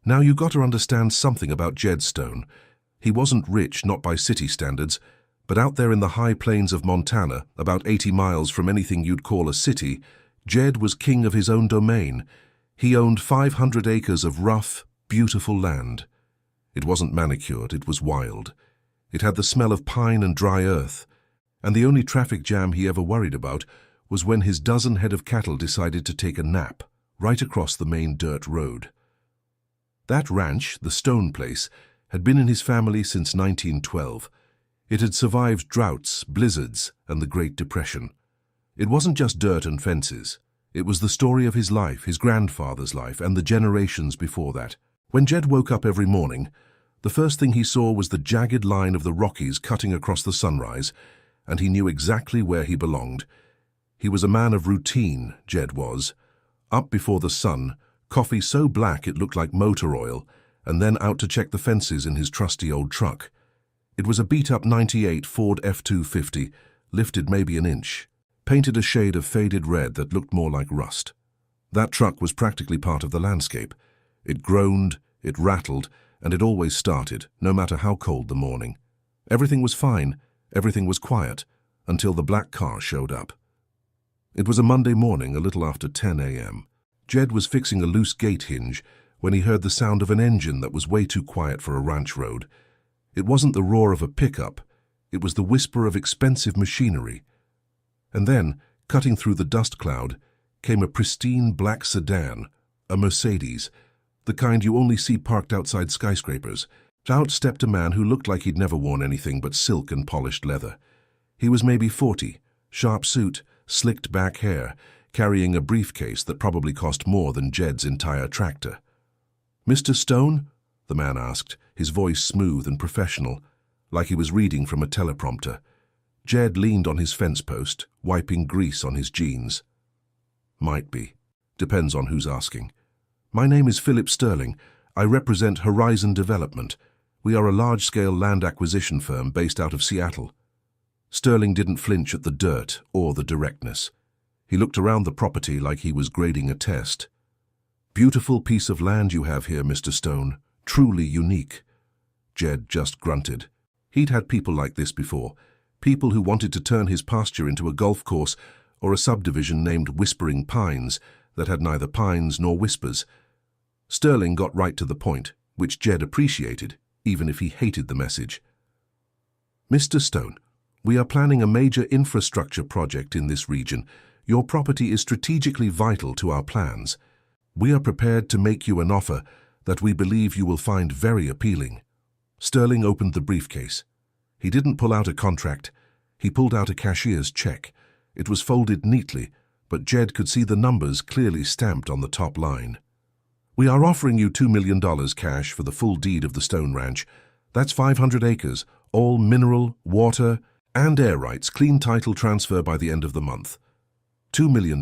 Now you got to understand something about Jed Stone. He wasn't rich, not by city standards, but out there in the high plains of Montana, about 80 miles from anything you'd call a city, Jed was king of his own domain. He owned 500 acres of rough, beautiful land. It wasn't manicured, it was wild. It had the smell of pine and dry earth, and the only traffic jam he ever worried about was when his dozen head of cattle decided to take a nap right across the main dirt road. That ranch, the Stone Place, had been in his family since 1912. It had survived droughts, blizzards, and the Great Depression. It wasn't just dirt and fences. It was the story of his life, his grandfather's life, and the generations before that. When Jed woke up every morning, the first thing he saw was the jagged line of the Rockies cutting across the sunrise, and he knew exactly where he belonged. He was a man of routine, Jed was. Up before the sun, coffee so black it looked like motor oil, and then out to check the fences in his trusty old truck. It was a beat-up '98 Ford F-250, lifted maybe an inch, painted a shade of faded red that looked more like rust. That truck was practically part of the landscape. It groaned, it rattled, and it always started, no matter how cold the morning. Everything was fine, everything was quiet, until the black car showed up. It was a Monday morning, a little after 10 a.m. Jed was fixing a loose gate hinge when he heard the sound of an engine that was way too quiet for a ranch road. It wasn't the roar of a pickup, it was the whisper of expensive machinery. And then, cutting through the dust cloud, came a pristine black sedan, a Mercedes, the kind you only see parked outside skyscrapers. Out stepped a man who looked like he'd never worn anything but silk and polished leather. He was maybe 40, sharp suit, slicked back hair, carrying a briefcase that probably cost more than Jed's entire tractor. "Mr. Stone?" the man asked, his voice smooth and professional, like he was reading from a teleprompter. Jed leaned on his fence post, wiping grease on his jeans. "Might be. Depends on who's asking. My name is Philip Sterling. I represent Horizon Development. We are a large-scale land acquisition firm based out of Seattle." Sterling didn't flinch at the dirt or the directness. He looked around the property like he was grading a test. "Beautiful piece of land you have here, Mr. Stone. Truly unique." Jed just grunted. He'd had people like this before, people who wanted to turn his pasture into a golf course or a subdivision named Whispering Pines that had neither pines nor whispers. Sterling got right to the point, which Jed appreciated, even if he hated the message. "Mr. Stone, we are planning a major infrastructure project in this region. Your property is strategically vital to our plans. We are prepared to make you an offer that we believe you will find very appealing." Sterling opened the briefcase. He didn't pull out a contract. He pulled out a cashier's check. It was folded neatly, but Jed could see the numbers clearly stamped on the top line. "We are offering you $2 million cash for the full deed of the Stone Ranch. That's 500 acres, all mineral, water, and air rights, clean title transfer by the end of the month. $2 million.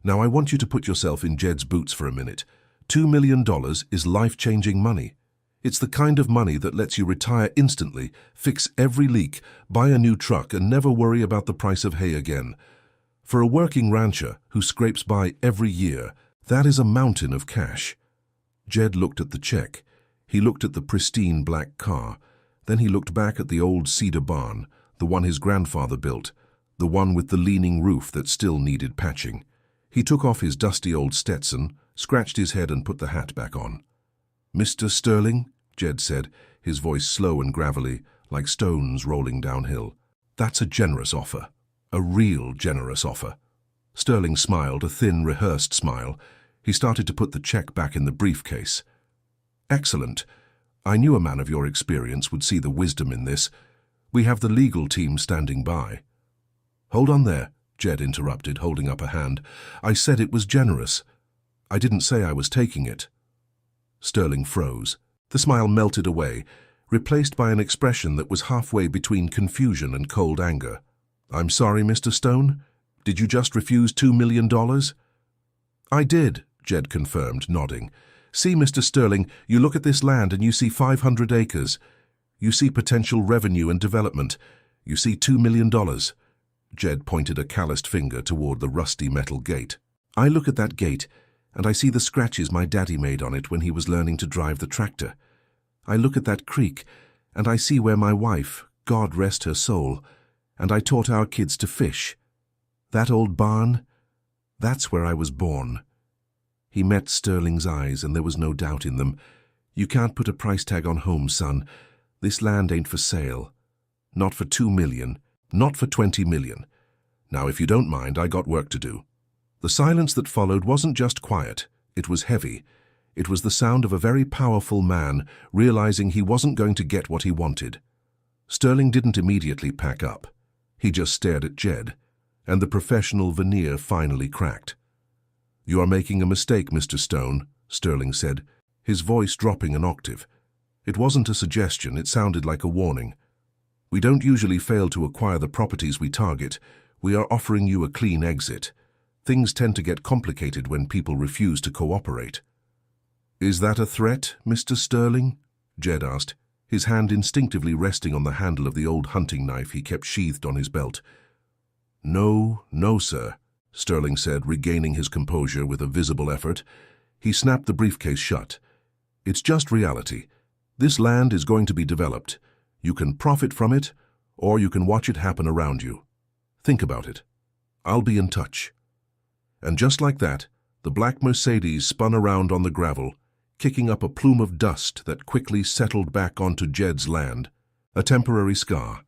Now I want you to put yourself in Jed's boots for a minute. $2 million is life-changing money. It's the kind of money that lets you retire instantly, fix every leak, buy a new truck, and never worry about the price of hay again. For a working rancher who scrapes by every year, that is a mountain of cash." Jed looked at the check. He looked at the pristine black car. Then he looked back at the old cedar barn, the one his grandfather built, the one with the leaning roof that still needed patching. He took off his dusty old Stetson, scratched his head and put the hat back on. "Mr. Sterling," Jed said, his voice slow and gravelly, like stones rolling downhill. "That's a generous offer. A real generous offer." Sterling smiled, a thin, rehearsed smile. He started to put the check back in the briefcase. "Excellent. I knew a man of your experience would see the wisdom in this. We have the legal team standing by." "Hold on there," Jed interrupted, holding up a hand. "I said it was generous. I didn't say I was taking it." Sterling froze. The smile melted away, replaced by an expression that was halfway between confusion and cold anger. "I'm sorry, Mr. Stone? Did you just refuse $2 million? "I did," Jed confirmed, nodding. "See, Mr. Sterling, you look at this land and you see 500 acres. You see potential revenue and development. You see $2 million. Jed pointed a calloused finger toward the rusty metal gate. "I look at that gate, and I see the scratches my daddy made on it when he was learning to drive the tractor. I look at that creek, and I see where my wife, God rest her soul, and I taught our kids to fish. That old barn, that's where I was born." He met Sterling's eyes, and there was no doubt in them. "You can't put a price tag on home, son. This land ain't for sale. Not for 2 million, not for 20 million. Now, if you don't mind, I got work to do." The silence that followed wasn't just quiet, it was heavy. It was the sound of a very powerful man realizing he wasn't going to get what he wanted. Sterling didn't immediately pack up. He just stared at Jed, and the professional veneer finally cracked. "You are making a mistake, Mr. Stone," Sterling said, his voice dropping an octave. It wasn't a suggestion, it sounded like a warning. "We don't usually fail to acquire the properties we target. We are offering you a clean exit. Things tend to get complicated when people refuse to cooperate." "Is that a threat, Mr. Sterling?" Jed asked, his hand instinctively resting on the handle of the old hunting knife he kept sheathed on his belt. "No, no, sir," Sterling said, regaining his composure with a visible effort. He snapped the briefcase shut. "It's just reality. This land is going to be developed. You can profit from it, or you can watch it happen around you. Think about it. I'll be in touch." And just like that, the black Mercedes spun around on the gravel, kicking up a plume of dust that quickly settled back onto Jed's land, a temporary scar.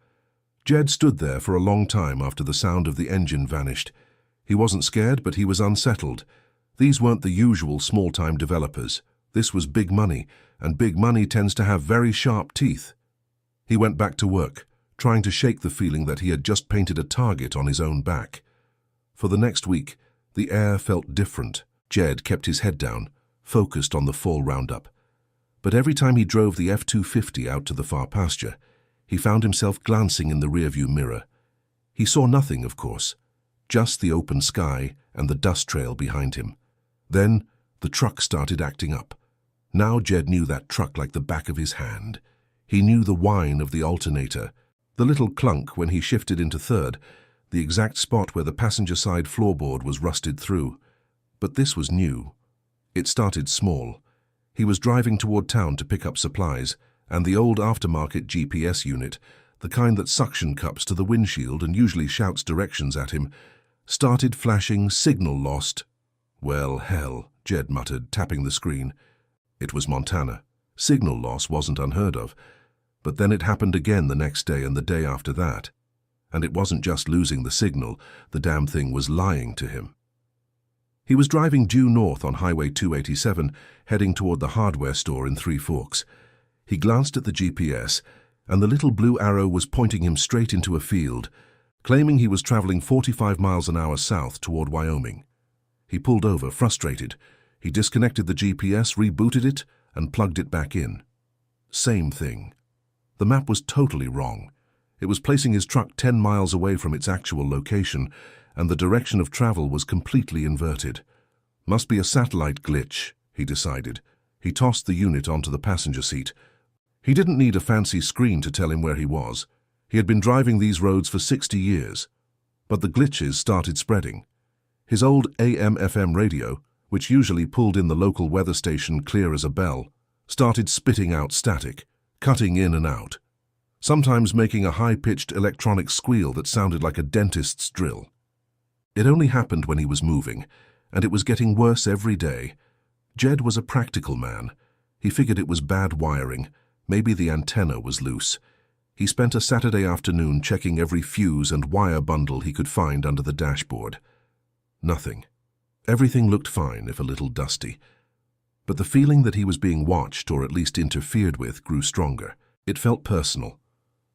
Jed stood there for a long time after the sound of the engine vanished. He wasn't scared, but he was unsettled. These weren't the usual small-time developers. This was big money, and big money tends to have very sharp teeth. He went back to work, trying to shake the feeling that he had just painted a target on his own back. For the next week, the air felt different. Jed kept his head down, focused on the fall roundup. But every time he drove the F-250 out to the far pasture, he found himself glancing in the rearview mirror. He saw nothing, of course, just the open sky and the dust trail behind him. Then the truck started acting up. Now Jed knew that truck like the back of his hand. He knew the whine of the alternator, the little clunk when he shifted into third, the exact spot where the passenger side floorboard was rusted through. But this was new. It started small. He was driving toward town to pick up supplies, and the old aftermarket GPS unit, the kind that suction cups to the windshield and usually shouts directions at him, started flashing "signal lost." "Well, hell," Jed muttered, tapping the screen. It was Montana. Signal loss wasn't unheard of. But then it happened again the next day and the day after that. And it wasn't just losing the signal, the damn thing was lying to him. He was driving due north on Highway 287, heading toward the hardware store in Three Forks. He glanced at the GPS, and the little blue arrow was pointing him straight into a field, claiming he was traveling 45 miles an hour south toward Wyoming. He pulled over, frustrated. He disconnected the GPS, rebooted it, and plugged it back in. Same thing. The map was totally wrong. It was placing his truck 10 miles away from its actual location, and the direction of travel was completely inverted. Must be a satellite glitch, he decided. He tossed the unit onto the passenger seat. He didn't need a fancy screen to tell him where he was. He had been driving these roads for 60 years. But the glitches started spreading. His old AM/FM radio, which usually pulled in the local weather station clear as a bell, started spitting out static, cutting in and out, sometimes making a high-pitched electronic squeal that sounded like a dentist's drill. It only happened when he was moving, and it was getting worse every day. Jed was a practical man. He figured it was bad wiring. Maybe the antenna was loose. He spent a Saturday afternoon checking every fuse and wire bundle he could find under the dashboard. Nothing. Everything looked fine, if a little dusty. But the feeling that he was being watched, or at least interfered with, grew stronger. It felt personal.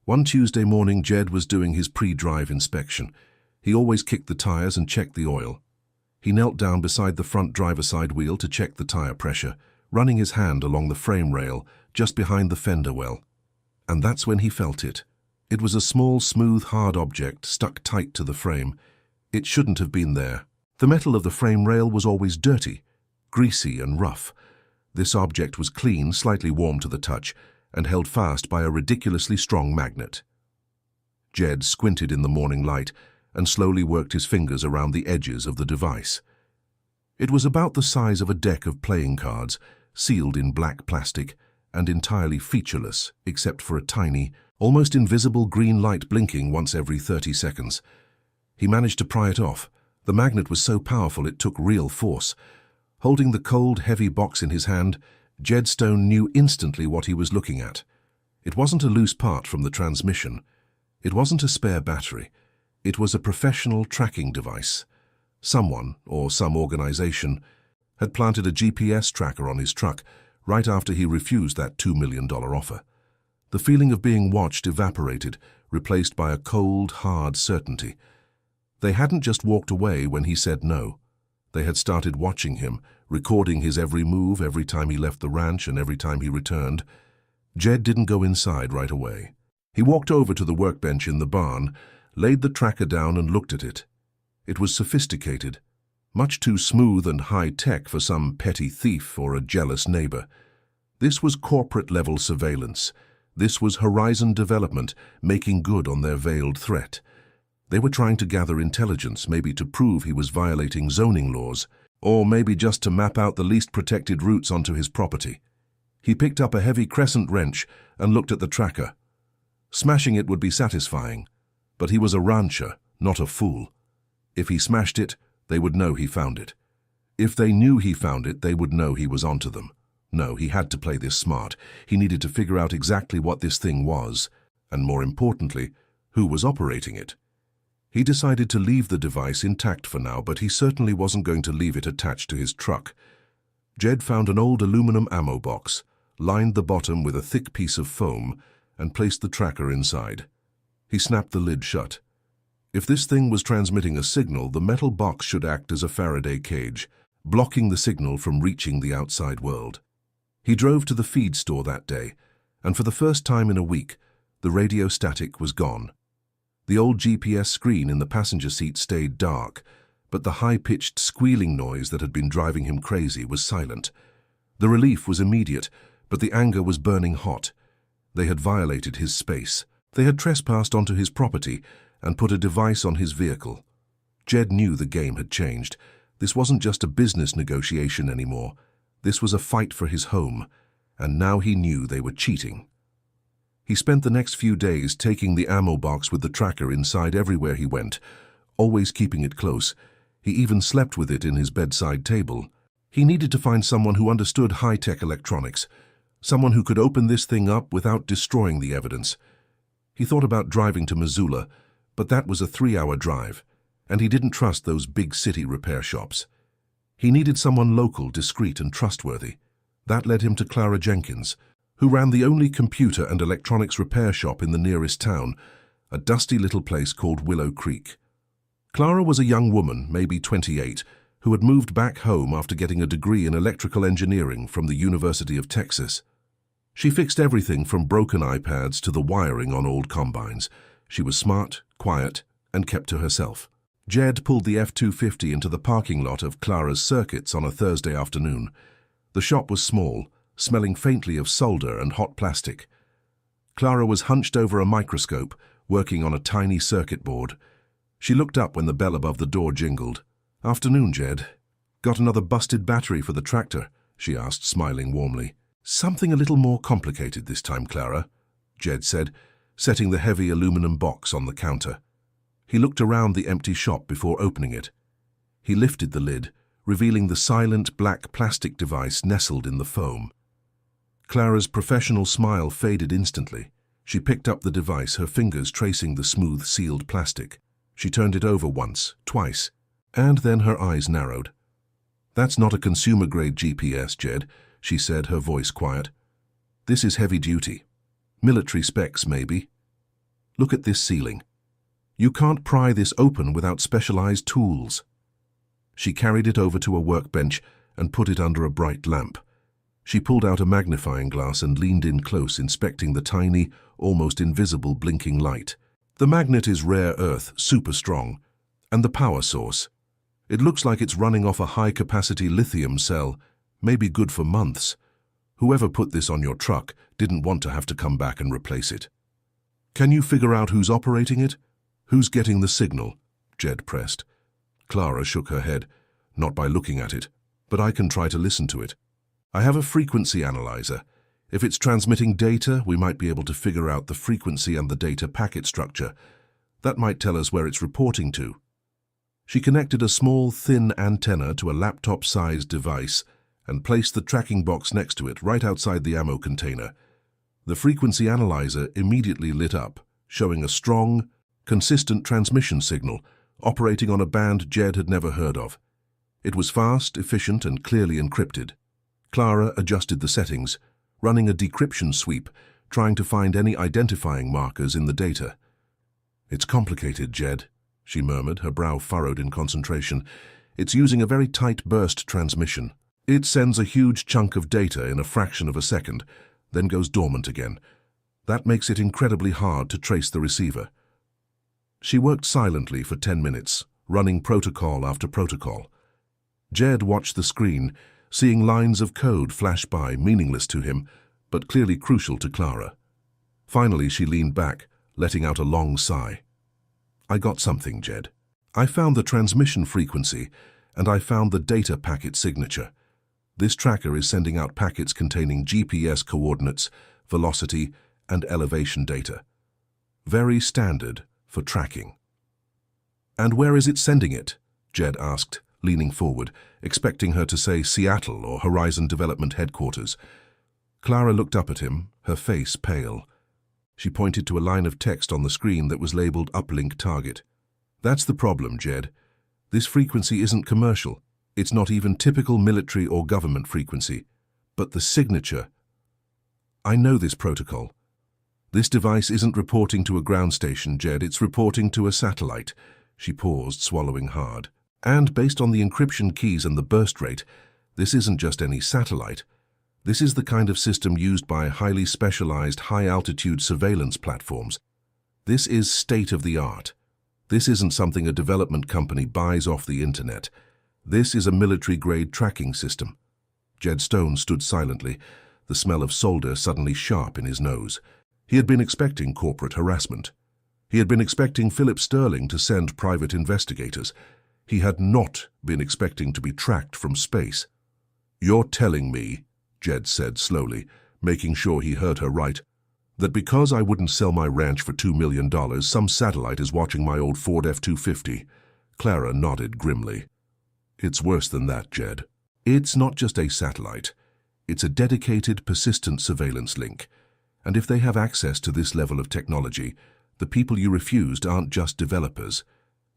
One Tuesday morning, Jed was doing his pre-drive inspection. He always kicked the tires and checked the oil. He knelt down beside the front driver's side wheel to check the tire pressure, running his hand along the frame rail, just behind the fender well. And that's when he felt it. It was a small, smooth, hard object stuck tight to the frame. It shouldn't have been there. The metal of the frame rail was always dirty, greasy and rough. This object was clean, slightly warm to the touch, and held fast by a ridiculously strong magnet. Jed squinted in the morning light and slowly worked his fingers around the edges of the device. It was about the size of a deck of playing cards, sealed in black plastic and entirely featureless, except for a tiny, almost invisible green light blinking once every 30 seconds. He managed to pry it off. The magnet was so powerful it took real force. Holding the cold, heavy box in his hand, Jedstone knew instantly what he was looking at. It wasn't a loose part from the transmission. It wasn't a spare battery. It was a professional tracking device. Someone, or some organization, had planted a GPS tracker on his truck right after he refused that $2 million offer. The feeling of being watched evaporated, replaced by a cold, hard certainty. They hadn't just walked away when he said no. They had started watching him, recording his every move every time he left the ranch and every time he returned. Jed didn't go inside right away. He walked over to the workbench in the barn, laid the tracker down and looked at it. It was sophisticated, much too smooth and high-tech for some petty thief or a jealous neighbor. This was corporate-level surveillance. This was Horizon Development making good on their veiled threat. They were trying to gather intelligence, maybe to prove he was violating zoning laws, or maybe just to map out the least protected routes onto his property. He picked up a heavy crescent wrench and looked at the tracker. Smashing it would be satisfying, but he was a rancher, not a fool. If he smashed it, they would know he found it. If they knew he found it, they would know he was onto them. No, he had to play this smart. He needed to figure out exactly what this thing was, and more importantly, who was operating it. He decided to leave the device intact for now, but he certainly wasn't going to leave it attached to his truck. Jed found an old aluminum ammo box, lined the bottom with a thick piece of foam, and placed the tracker inside. He snapped the lid shut. If this thing was transmitting a signal, the metal box should act as a Faraday cage, blocking the signal from reaching the outside world. He drove to the feed store that day, and for the first time in a week, the radio static was gone. The old GPS screen in the passenger seat stayed dark, but the high-pitched squealing noise that had been driving him crazy was silent. The relief was immediate, but the anger was burning hot. They had violated his space. They had trespassed onto his property and put a device on his vehicle. Jed knew the game had changed. This wasn't just a business negotiation anymore. This was a fight for his home, and now he knew they were cheating. He spent the next few days taking the ammo box with the tracker inside everywhere he went, always keeping it close. He even slept with it in his bedside table. He needed to find someone who understood high-tech electronics, someone who could open this thing up without destroying the evidence. He thought about driving to Missoula, but that was a 3-hour drive, and he didn't trust those big city repair shops. He needed someone local, discreet, and trustworthy. That led him to Clara Jenkins, who ran the only computer and electronics repair shop in the nearest town, a dusty little place called Willow Creek. Clara was a young woman, maybe 28, who had moved back home after getting a degree in electrical engineering from the University of Texas. She fixed everything from broken iPads to the wiring on old combines. She was smart, quiet, and kept to herself. Jed pulled the F-250 into the parking lot of Clara's Circuits on a Thursday afternoon. The shop was small, smelling faintly of solder and hot plastic. Clara was hunched over a microscope, working on a tiny circuit board. She looked up when the bell above the door jingled. "Afternoon, Jed. Got another busted battery for the tractor?" she asked, smiling warmly. "Something a little more complicated this time, Clara," Jed said, setting the heavy aluminum box on the counter. He looked around the empty shop before opening it. He lifted the lid, revealing the silent black plastic device nestled in the foam. Clara's professional smile faded instantly. She picked up the device, her fingers tracing the smooth, sealed plastic. She turned it over once, twice, and then her eyes narrowed. "That's not a consumer-grade GPS, Jed," she said, her voice quiet. "This is heavy duty. Military specs, maybe. Look at this ceiling. You can't pry this open without specialized tools." She carried it over to a workbench and put it under a bright lamp. She pulled out a magnifying glass and leaned in close, inspecting the tiny, almost invisible blinking light. The magnet is rare earth, super strong, and the power source. It looks like it's running off a high-capacity lithium cell, maybe good for months. Whoever put this on your truck didn't want to have to come back and replace it. "Can you figure out who's operating it? Who's getting the signal?" Jed pressed. Clara shook her head. not by looking at it, but I can try to listen to it. I have a frequency analyzer. If it's transmitting data, we might be able to figure out the frequency and the data packet structure. That might tell us where it's reporting to. She connected a small, thin antenna to a laptop-sized device and placed the tracking box next to it right outside the ammo container. The frequency analyzer immediately lit up, showing a strong, consistent transmission signal operating on a band Jed had never heard of. It was fast, efficient, and clearly encrypted. Clara adjusted the settings, running a decryption sweep, trying to find any identifying markers in the data. "It's complicated, Jed," she murmured, her brow furrowed in concentration. "It's using a very tight burst transmission. It sends a huge chunk of data in a fraction of a second, then goes dormant again. That makes it incredibly hard to trace the receiver." She worked silently for 10 minutes, running protocol after protocol. Jed watched the screen, seeing lines of code flash by, meaningless to him, but clearly crucial to Clara. Finally, she leaned back, letting out a long sigh. "I got something, Jed. I found the transmission frequency, and I found the data packet signature. This tracker is sending out packets containing GPS coordinates, velocity, and elevation data. Very standard for tracking." "And where is it sending it?" Jed asked, leaning forward, expecting her to say Seattle or Horizon Development Headquarters. Clara looked up at him, her face pale. She pointed to a line of text on the screen that was labeled Uplink Target. "That's the problem, Jed. This frequency isn't commercial. It's not even typical military or government frequency. But the signature... I know this protocol. This device isn't reporting to a ground station, Jed. It's reporting to a satellite." She paused, swallowing hard. "And based on the encryption keys and the burst rate, this isn't just any satellite. This is the kind of system used by highly specialized, high-altitude surveillance platforms. This is state-of-the-art. This isn't something a development company buys off the internet. This is a military-grade tracking system." Jed Stone stood silently, the smell of solder suddenly sharp in his nose. He had been expecting corporate harassment. He had been expecting Philip Sterling to send private investigators. He had not been expecting to be tracked from space. "You're telling me," Jed said slowly, making sure he heard her right, "that because I wouldn't sell my ranch for $2 million, some satellite is watching my old Ford F-250. Clara nodded grimly. "It's worse than that, Jed. It's not just a satellite. It's a dedicated, persistent surveillance link. And if they have access to this level of technology, the people you refused aren't just developers.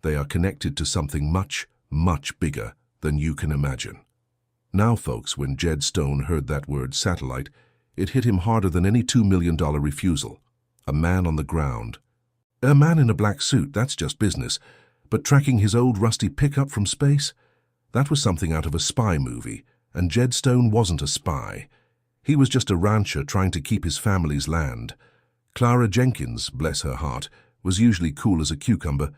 They are connected to something much, much bigger than you can imagine." Now, folks, when Jed Stone heard that word satellite, it hit him harder than any $2 million refusal. A man on the ground. A man in a black suit, that's just business. But tracking his old rusty pickup from space? That was something out of a spy movie, and Jed Stone wasn't a spy. He was just a rancher trying to keep his family's land. Clara Jenkins, bless her heart, was usually cool as a cucumber,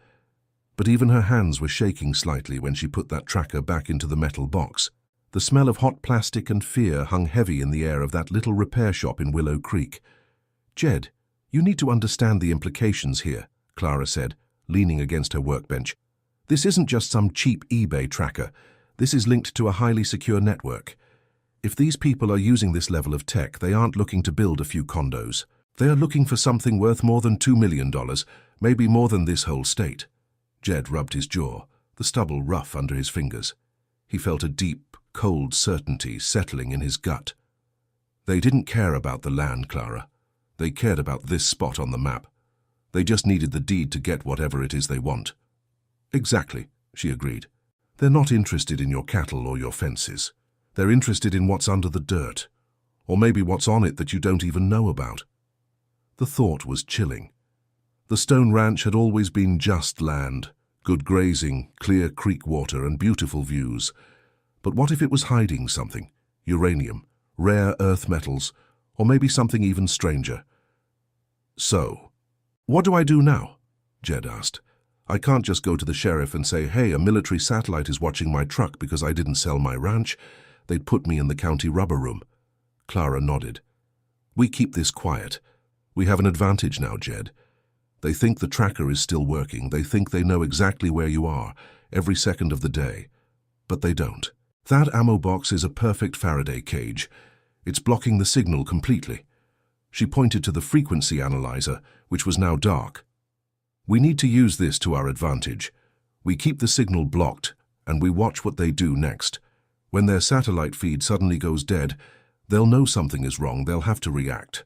but even her hands were shaking slightly when she put that tracker back into the metal box. The smell of hot plastic and fear hung heavy in the air of that little repair shop in Willow Creek. "Jed, you need to understand the implications here," Clara said, leaning against her workbench. "This isn't just some cheap eBay tracker. This is linked to a highly secure network. If these people are using this level of tech, they aren't looking to build a few condos. They are looking for something worth more than $2 million, maybe more than this whole state." Jed rubbed his jaw, the stubble rough under his fingers. He felt a deep, cold certainty settling in his gut. They didn't care about the land, Clara. They cared about this spot on the map. They just needed the deed to get whatever it is they want. "Exactly," she agreed. "They're not interested in your cattle or your fences. They're interested in what's under the dirt, or maybe what's on it that you don't even know about." The thought was chilling. The Stone Ranch had always been just land, good grazing, clear creek water, and beautiful views. But what if it was hiding something? Uranium, rare earth metals, or maybe something even stranger. "So, what do I do now?" Jed asked. "I can't just go to the sheriff and say, 'Hey, a military satellite is watching my truck because I didn't sell my ranch.' They'd put me in the county rubber room." Clara nodded. "We keep this quiet. We have an advantage now, Jed. They think the tracker is still working. They think they know exactly where you are, every second of the day. But they don't. That ammo box is a perfect Faraday cage. It's blocking the signal completely. She pointed to the frequency analyzer, which was now dark. We need to use this to our advantage. We keep the signal blocked, and we watch what they do next. When their satellite feed suddenly goes dead, they'll know something is wrong. They'll have to react.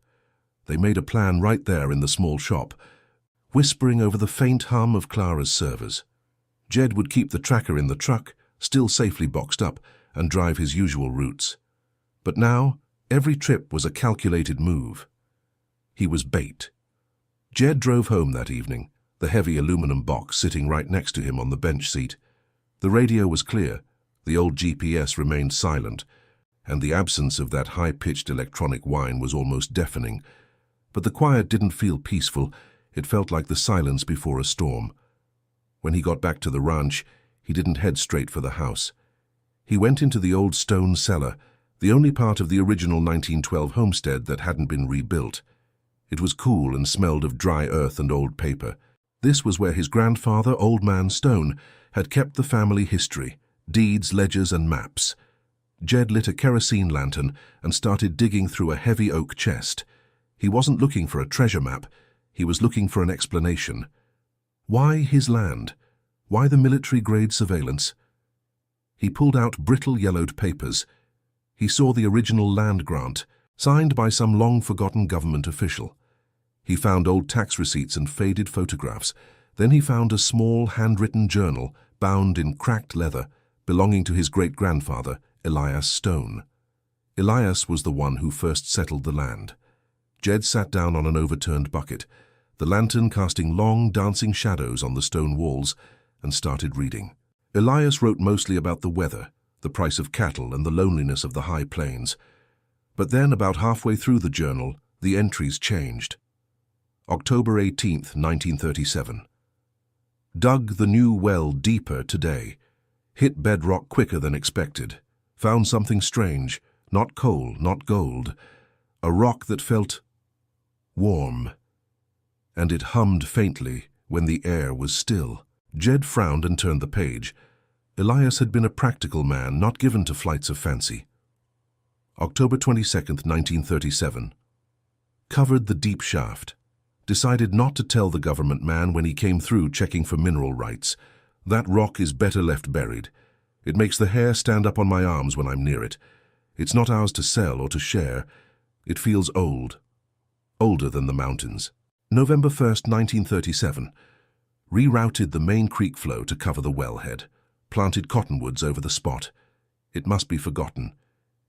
They made a plan right there in the small shop, whispering over the faint hum of Clara's servers. Jed would keep the tracker in the truck, still safely boxed up, and drive his usual routes. But now, every trip was a calculated move. He was bait. Jed drove home that evening, the heavy aluminum box sitting right next to him on the bench seat. The radio was clear, the old GPS remained silent, and the absence of that high-pitched electronic whine was almost deafening. But the quiet didn't feel peaceful, it felt like the silence before a storm. When he got back to the ranch, he didn't head straight for the house. He went into the old stone cellar, the only part of the original 1912 homestead that hadn't been rebuilt. It was cool and smelled of dry earth and old paper. This was where his grandfather, Old Man Stone, had kept the family history, deeds, ledgers, and maps. Jed lit a kerosene lantern and started digging through a heavy oak chest. He wasn't looking for a treasure map, he was looking for an explanation. Why his land? Why the military-grade surveillance? He pulled out brittle yellowed papers. He saw the original land grant, signed by some long-forgotten government official. He found old tax receipts and faded photographs. Then he found a small handwritten journal bound in cracked leather belonging to his great-grandfather, Elias Stone. Elias was the one who first settled the land. Jed sat down on an overturned bucket, the lantern casting long, dancing shadows on the stone walls, and started reading. Elias wrote mostly about the weather, the price of cattle, and the loneliness of the high plains. But then, about halfway through the journal, the entries changed. October 18th, 1937. Dug the new well deeper today. Hit bedrock quicker than expected. Found something strange, not coal, not gold. A rock that felt warm. And it hummed faintly when the air was still. Jed frowned and turned the page. Elias had been a practical man, not given to flights of fancy. October 22nd, 1937. Covered the deep shaft. Decided not to tell the government man when he came through checking for mineral rights. That rock is better left buried. It makes the hair stand up on my arms when I'm near it. It's not ours to sell or to share. It feels old. Older than the mountains. November 1st, 1937. Rerouted the main creek flow to cover the wellhead. Planted cottonwoods over the spot. It must be forgotten.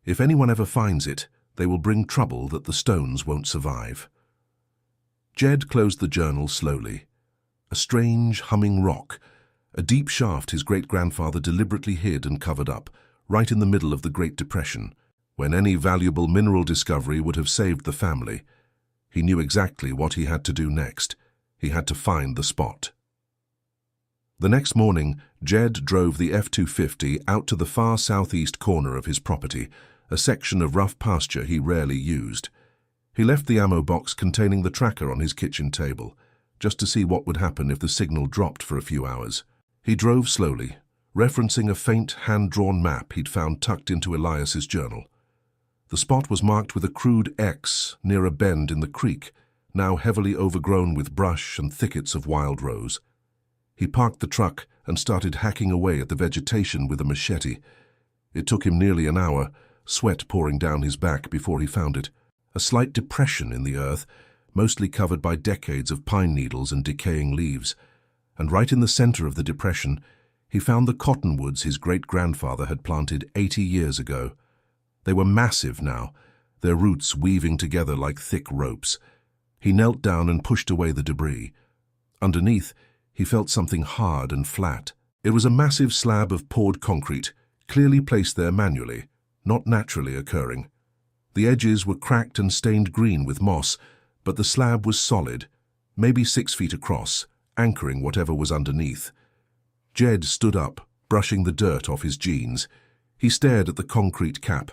If anyone ever finds it, they will bring trouble that the stones won't survive. Jed closed the journal slowly. A strange, humming rock, a deep shaft his great-grandfather deliberately hid and covered up, right in the middle of the Great Depression, when any valuable mineral discovery would have saved the family. He knew exactly what he had to do next. He had to find the spot. The next morning, Jed drove the F-250 out to the far southeast corner of his property, a section of rough pasture he rarely used. He left the ammo box containing the tracker on his kitchen table, just to see what would happen if the signal dropped for a few hours. He drove slowly, referencing a faint hand-drawn map he'd found tucked into Elias's journal. The spot was marked with a crude X near a bend in the creek, now heavily overgrown with brush and thickets of wild rose. He parked the truck and started hacking away at the vegetation with a machete. It took him nearly an hour, sweat pouring down his back before he found it. A slight depression in the earth, mostly covered by decades of pine needles and decaying leaves. And right in the center of the depression, he found the cottonwoods his great-grandfather had planted 80 years ago. They were massive now, their roots weaving together like thick ropes. He knelt down and pushed away the debris. Underneath, he felt something hard and flat. It was a massive slab of poured concrete, clearly placed there manually, not naturally occurring. The edges were cracked and stained green with moss, but the slab was solid, maybe 6 feet across, anchoring whatever was underneath. Jed stood up, brushing the dirt off his jeans. He stared at the concrete cap.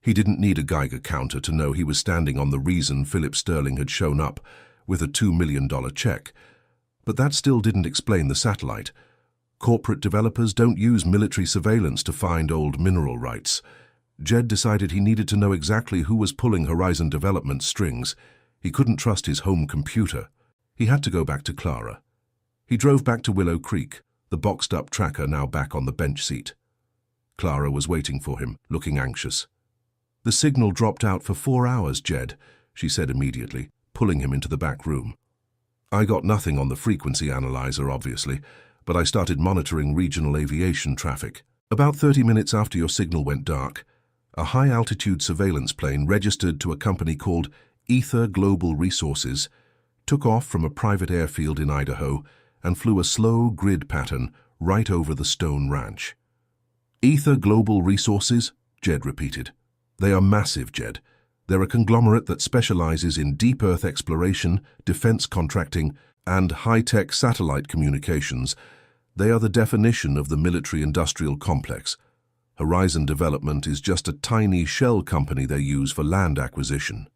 He didn't need a Geiger counter to know he was standing on the reason Philip Sterling had shown up with a $2 million check. But that still didn't explain the satellite. Corporate developers don't use military surveillance to find old mineral rights. Jed decided he needed to know exactly who was pulling Horizon Development's strings. He couldn't trust his home computer. He had to go back to Clara. He drove back to Willow Creek, the boxed-up tracker now back on the bench seat. Clara was waiting for him, looking anxious. "The signal dropped out for 4 hours, Jed," she said immediately, pulling him into the back room. "I got nothing on the frequency analyzer, obviously, but I started monitoring regional aviation traffic. About 30 minutes after your signal went dark, a high-altitude surveillance plane registered to a company called Ether Global Resources took off from a private airfield in Idaho and flew a slow grid pattern right over the Stone Ranch." "Ether Global Resources?" Jed repeated. "They are massive, Jed. They're a conglomerate that specializes in deep Earth exploration, defense contracting, and high-tech satellite communications. They are the definition of the military-industrial complex. Horizon Development is just a tiny shell company they use for land acquisition."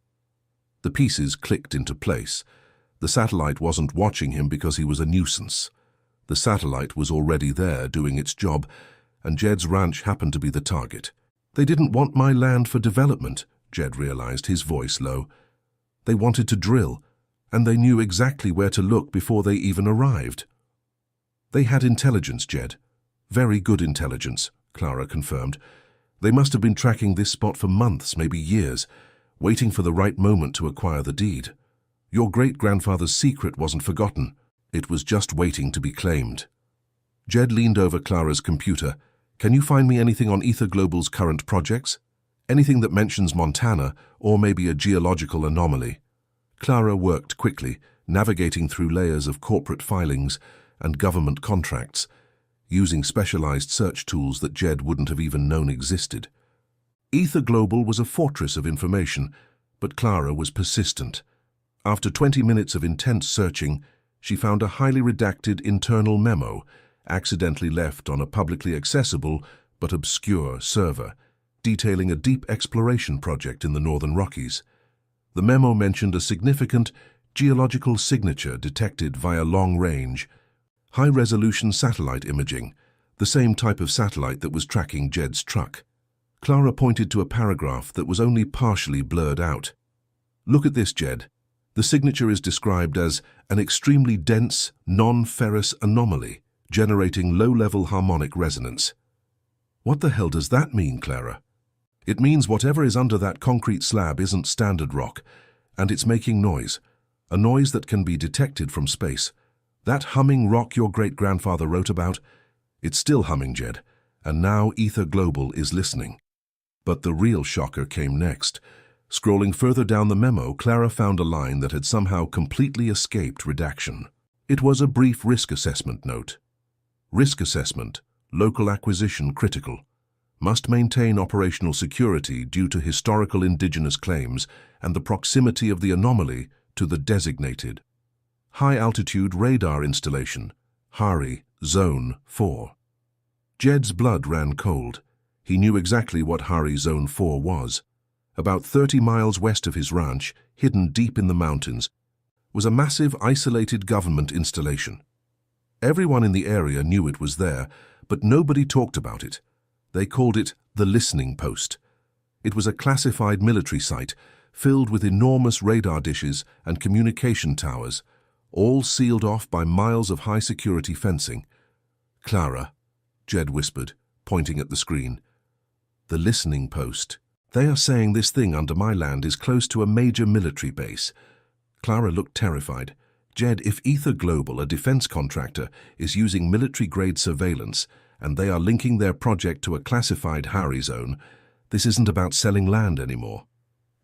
The pieces clicked into place. The satellite wasn't watching him because he was a nuisance. The satellite was already there doing its job, and Jed's ranch happened to be the target. "They didn't want my land for development," Jed realized, his voice low. "They wanted to drill, and they knew exactly where to look before they even arrived." "They had intelligence, Jed. Very good intelligence," Clara confirmed. "They must have been tracking this spot for months, maybe years, waiting for the right moment to acquire the deed. Your great-grandfather's secret wasn't forgotten. It was just waiting to be claimed." Jed leaned over Clara's computer. "Can you find me anything on Ether Global's current projects? Anything that mentions Montana, or maybe a geological anomaly?" Clara worked quickly, navigating through layers of corporate filings and government contracts, using specialized search tools that Jed wouldn't have even known existed. Ether Global was a fortress of information, but Clara was persistent. After 20 minutes of intense searching, she found a highly redacted internal memo, accidentally left on a publicly accessible but obscure server, detailing a deep exploration project in the Northern Rockies. The memo mentioned a significant geological signature detected via long-range, high-resolution satellite imaging, the same type of satellite that was tracking Jed's truck. Clara pointed to a paragraph that was only partially blurred out. "Look at this, Jed. The signature is described as an extremely dense, non-ferrous anomaly, generating low-level harmonic resonance." "What the hell does that mean, Clara?" "It means whatever is under that concrete slab isn't standard rock, and it's making noise, a noise that can be detected from space. That humming rock your great-grandfather wrote about, it's still humming, Jed, and now Ether Global is listening." But the real shocker came next. Scrolling further down the memo, Clara found a line that had somehow completely escaped redaction. It was a brief risk assessment note. "Risk assessment, local acquisition critical. Must maintain operational security due to historical indigenous claims and the proximity of the anomaly to the designated high-altitude radar installation, Hari, Zone 4. Jed's blood ran cold. He knew exactly what Hari Zone 4 was. About 30 miles west of his ranch, hidden deep in the mountains, was a massive isolated government installation. Everyone in the area knew it was there, but nobody talked about it. They called it the listening post. It was a classified military site filled with enormous radar dishes and communication towers, all sealed off by miles of high-security fencing. "Clara," Jed whispered, pointing at the screen. "The listening post. They are saying this thing under my land is close to a major military base." Clara looked terrified. "Jed, if Ether Global, a defense contractor, is using military-grade surveillance, and they are linking their project to a classified Hari zone, this isn't about selling land anymore.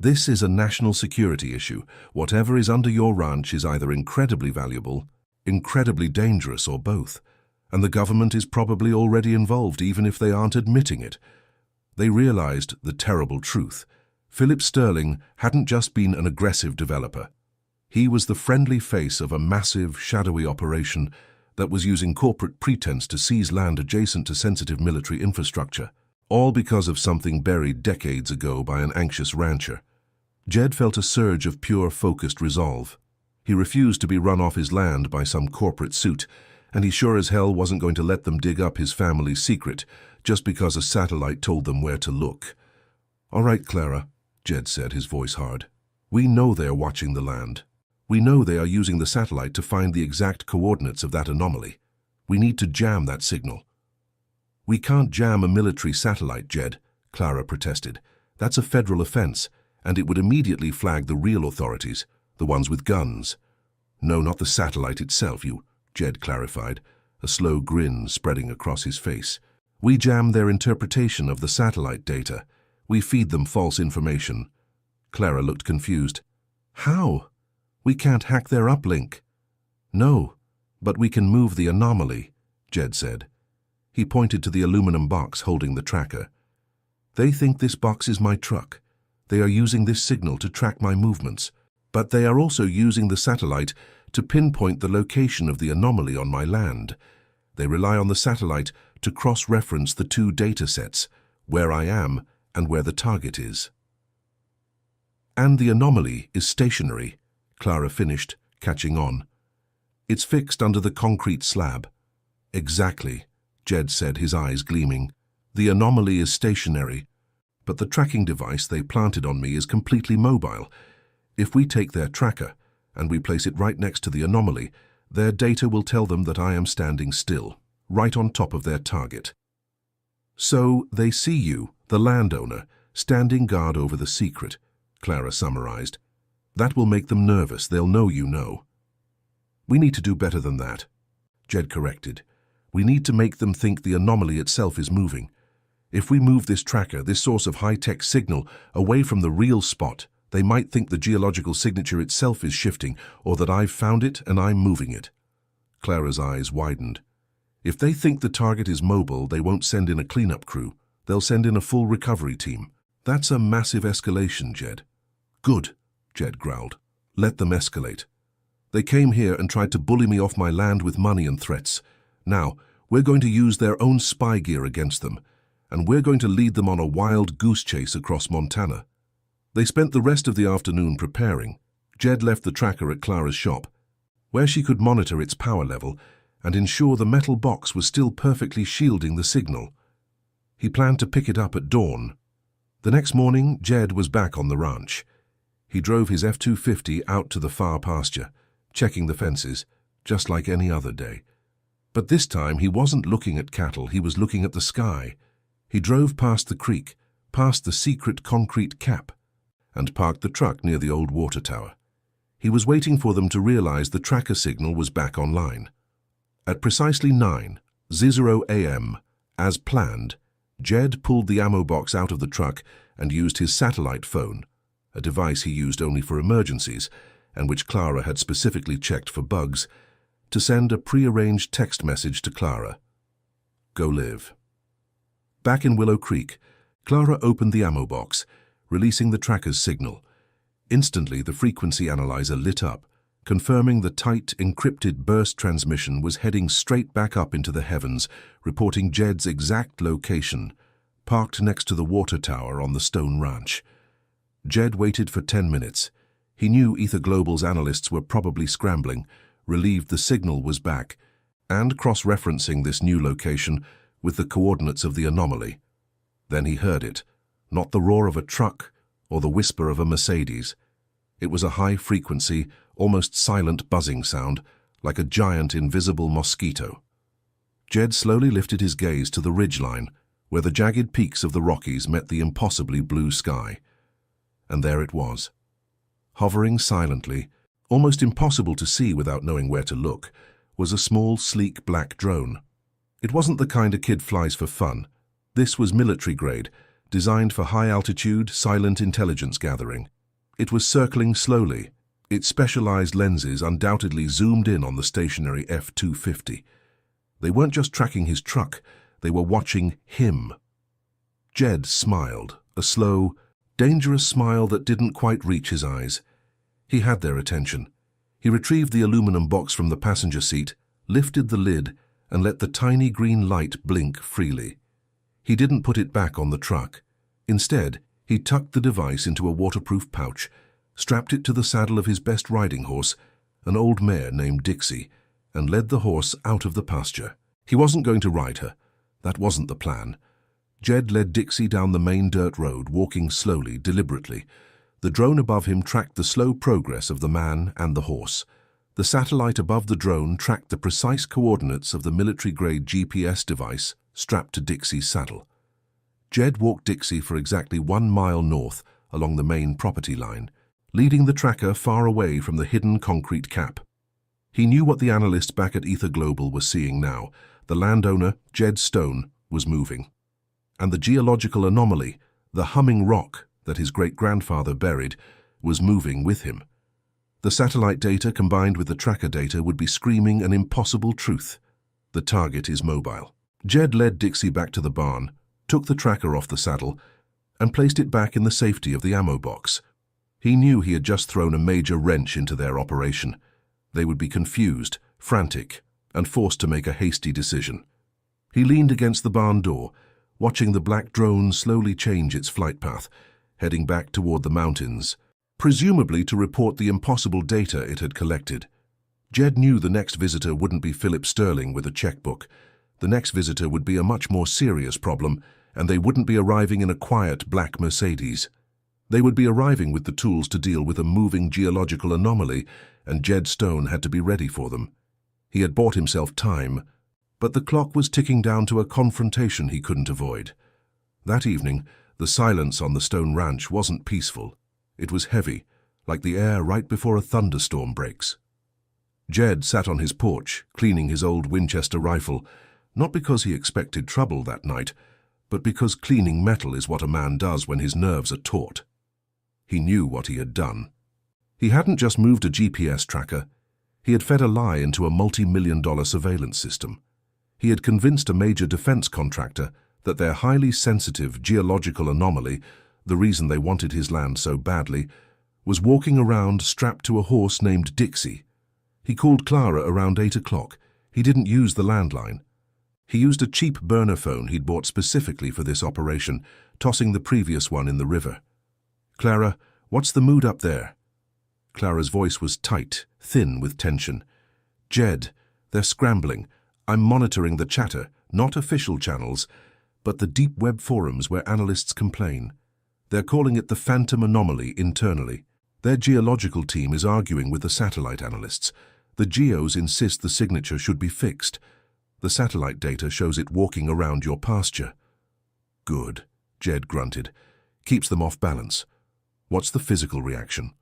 This is a national security issue. Whatever is under your ranch is either incredibly valuable, incredibly dangerous, or both. And the government is probably already involved, even if they aren't admitting it." They realized the terrible truth. Philip Sterling hadn't just been an aggressive developer. He was the friendly face of a massive, shadowy operation that was using corporate pretense to seize land adjacent to sensitive military infrastructure, all because of something buried decades ago by an anxious rancher. Jed felt a surge of pure, focused resolve. He refused to be run off his land by some corporate suit, and he sure as hell wasn't going to let them dig up his family's secret just because a satellite told them where to look. "All right, Clara," Jed said, his voice hard. "We know they are watching the land. We know they are using the satellite to find the exact coordinates of that anomaly. We need to jam that signal." "We can't jam a military satellite, Jed," Clara protested. "That's a federal offense, and it would immediately flag the real authorities, the ones with guns." "No, not the satellite itself, Jed clarified, a slow grin spreading across his face. "We jam their interpretation of the satellite data. We feed them false information." Clara looked confused. "How? We can't hack their uplink." "No, but we can move the anomaly," Jed said. He pointed to the aluminum box holding the tracker. "They think this box is my truck. They are using this signal to track my movements, but they are also using the satellite to pinpoint the location of the anomaly on my land. They rely on the satellite to cross-reference the two data sets, where I am and where the target is." "And the anomaly is stationary," Clara finished, catching on. "It's fixed under the concrete slab." "Exactly," Jed said, his eyes gleaming. "The anomaly is stationary, but the tracking device they planted on me is completely mobile. If we take their tracker and we place it right next to the anomaly, their data will tell them that I am standing still, right on top of their target. So they see you, the landowner, standing guard over the secret," Clara summarized. "That will make them nervous. They'll know you know." "We need to do better than that," Jed corrected. "We need to make them think the anomaly itself is moving. If we move this tracker, this source of high-tech signal, away from the real spot, they might think the geological signature itself is shifting, or that I've found it and I'm moving it." Clara's eyes widened. "If they think the target is mobile, they won't send in a cleanup crew. They'll send in a full recovery team. That's a massive escalation, Jed." "Good," Jed growled. "Let them escalate. They came here and tried to bully me off my land with money and threats. Now, we're going to use their own spy gear against them, and we're going to lead them on a wild goose chase across Montana." They spent the rest of the afternoon preparing. Jed left the tracker at Clara's shop, where she could monitor its power level and ensure the metal box was still perfectly shielding the signal. He planned to pick it up at dawn. The next morning, Jed was back on the ranch. He drove his F-250 out to the far pasture, checking the fences, just like any other day. But this time he wasn't looking at cattle, he was looking at the sky. He drove past the creek, past the secret concrete cap, and parked the truck near the old water tower. He was waiting for them to realize the tracker signal was back online. At precisely 9:00 a.m., as planned, Jed pulled the ammo box out of the truck and used his satellite phone, a device he used only for emergencies and which Clara had specifically checked for bugs, to send a pre-arranged text message to Clara. "Go live." Back in Willow Creek, Clara opened the ammo box, releasing the tracker's signal. Instantly, the frequency analyzer lit up, confirming the tight, encrypted burst transmission was heading straight back up into the heavens, reporting Jed's exact location, parked next to the water tower on the stone ranch. Jed waited for 10 minutes. He knew Ether Global's analysts were probably scrambling, relieved the signal was back, and cross-referencing this new location with the coordinates of the anomaly. Then he heard it, not the roar of a truck or the whisper of a Mercedes. It was a high-frequency, almost silent buzzing sound, like a giant invisible mosquito. Jed slowly lifted his gaze to the ridgeline, where the jagged peaks of the Rockies met the impossibly blue sky. And there it was. Hovering silently, almost impossible to see without knowing where to look, was a small, sleek black drone. It wasn't the kind a kid flies for fun. This was military-grade, designed for high-altitude, silent intelligence gathering. It was circling slowly. Its specialized lenses undoubtedly zoomed in on the stationary F-250. They weren't just tracking his truck, they were watching him. Jed smiled, a slow, dangerous smile that didn't quite reach his eyes. He had their attention. He retrieved the aluminum box from the passenger seat, lifted the lid, and let the tiny green light blink freely. He didn't put it back on the truck. Instead, he tucked the device into a waterproof pouch, strapped it to the saddle of his best riding horse, an old mare named Dixie, and led the horse out of the pasture. He wasn't going to ride her. That wasn't the plan. Jed led Dixie down the main dirt road, walking slowly, deliberately. The drone above him tracked the slow progress of the man and the horse. The satellite above the drone tracked the precise coordinates of the military-grade GPS device strapped to Dixie's saddle. Jed walked Dixie for exactly 1 mile north along the main property line, leading the tracker far away from the hidden concrete cap. He knew what the analysts back at Ether Global were seeing now. The landowner, Jed Stone, was moving. And the geological anomaly, the humming rock that his great-grandfather buried, was moving with him. The satellite data combined with the tracker data would be screaming an impossible truth. The target is mobile. Jed led Dixie back to the barn, took the tracker off the saddle, and placed it back in the safety of the ammo box. He knew he had just thrown a major wrench into their operation. They would be confused, frantic, and forced to make a hasty decision. He leaned against the barn door, watching the black drone slowly change its flight path, heading back toward the mountains, presumably to report the impossible data it had collected. Jed knew the next visitor wouldn't be Philip Sterling with a checkbook. The next visitor would be a much more serious problem, and they wouldn't be arriving in a quiet black Mercedes. They would be arriving with the tools to deal with a moving geological anomaly, and Jed Stone had to be ready for them. He had bought himself time, but the clock was ticking down to a confrontation he couldn't avoid. That evening, the silence on the Stone Ranch wasn't peaceful. It was heavy, like the air right before a thunderstorm breaks. Jed sat on his porch, cleaning his old Winchester rifle, not because he expected trouble that night, but because cleaning metal is what a man does when his nerves are taut. He knew what he had done. He hadn't just moved a GPS tracker. He had fed a lie into a multi-million-dollar surveillance system. He had convinced a major defense contractor that their highly sensitive geological anomaly, the reason they wanted his land so badly, was walking around strapped to a horse named Dixie. He called Clara around 8 o'clock. He didn't use the landline. He used a cheap burner phone he'd bought specifically for this operation, tossing the previous one in the river. "Clara, what's the mood up there?" Clara's voice was tight, thin with tension. "Jed, they're scrambling. I'm monitoring the chatter, not official channels, but the deep web forums where analysts complain. They're calling it the phantom anomaly internally. Their geological team is arguing with the satellite analysts. The geos insist the signature should be fixed. The satellite data shows it walking around your pasture." "Good," Jed grunted. "Keeps them off balance. What's the physical reaction?"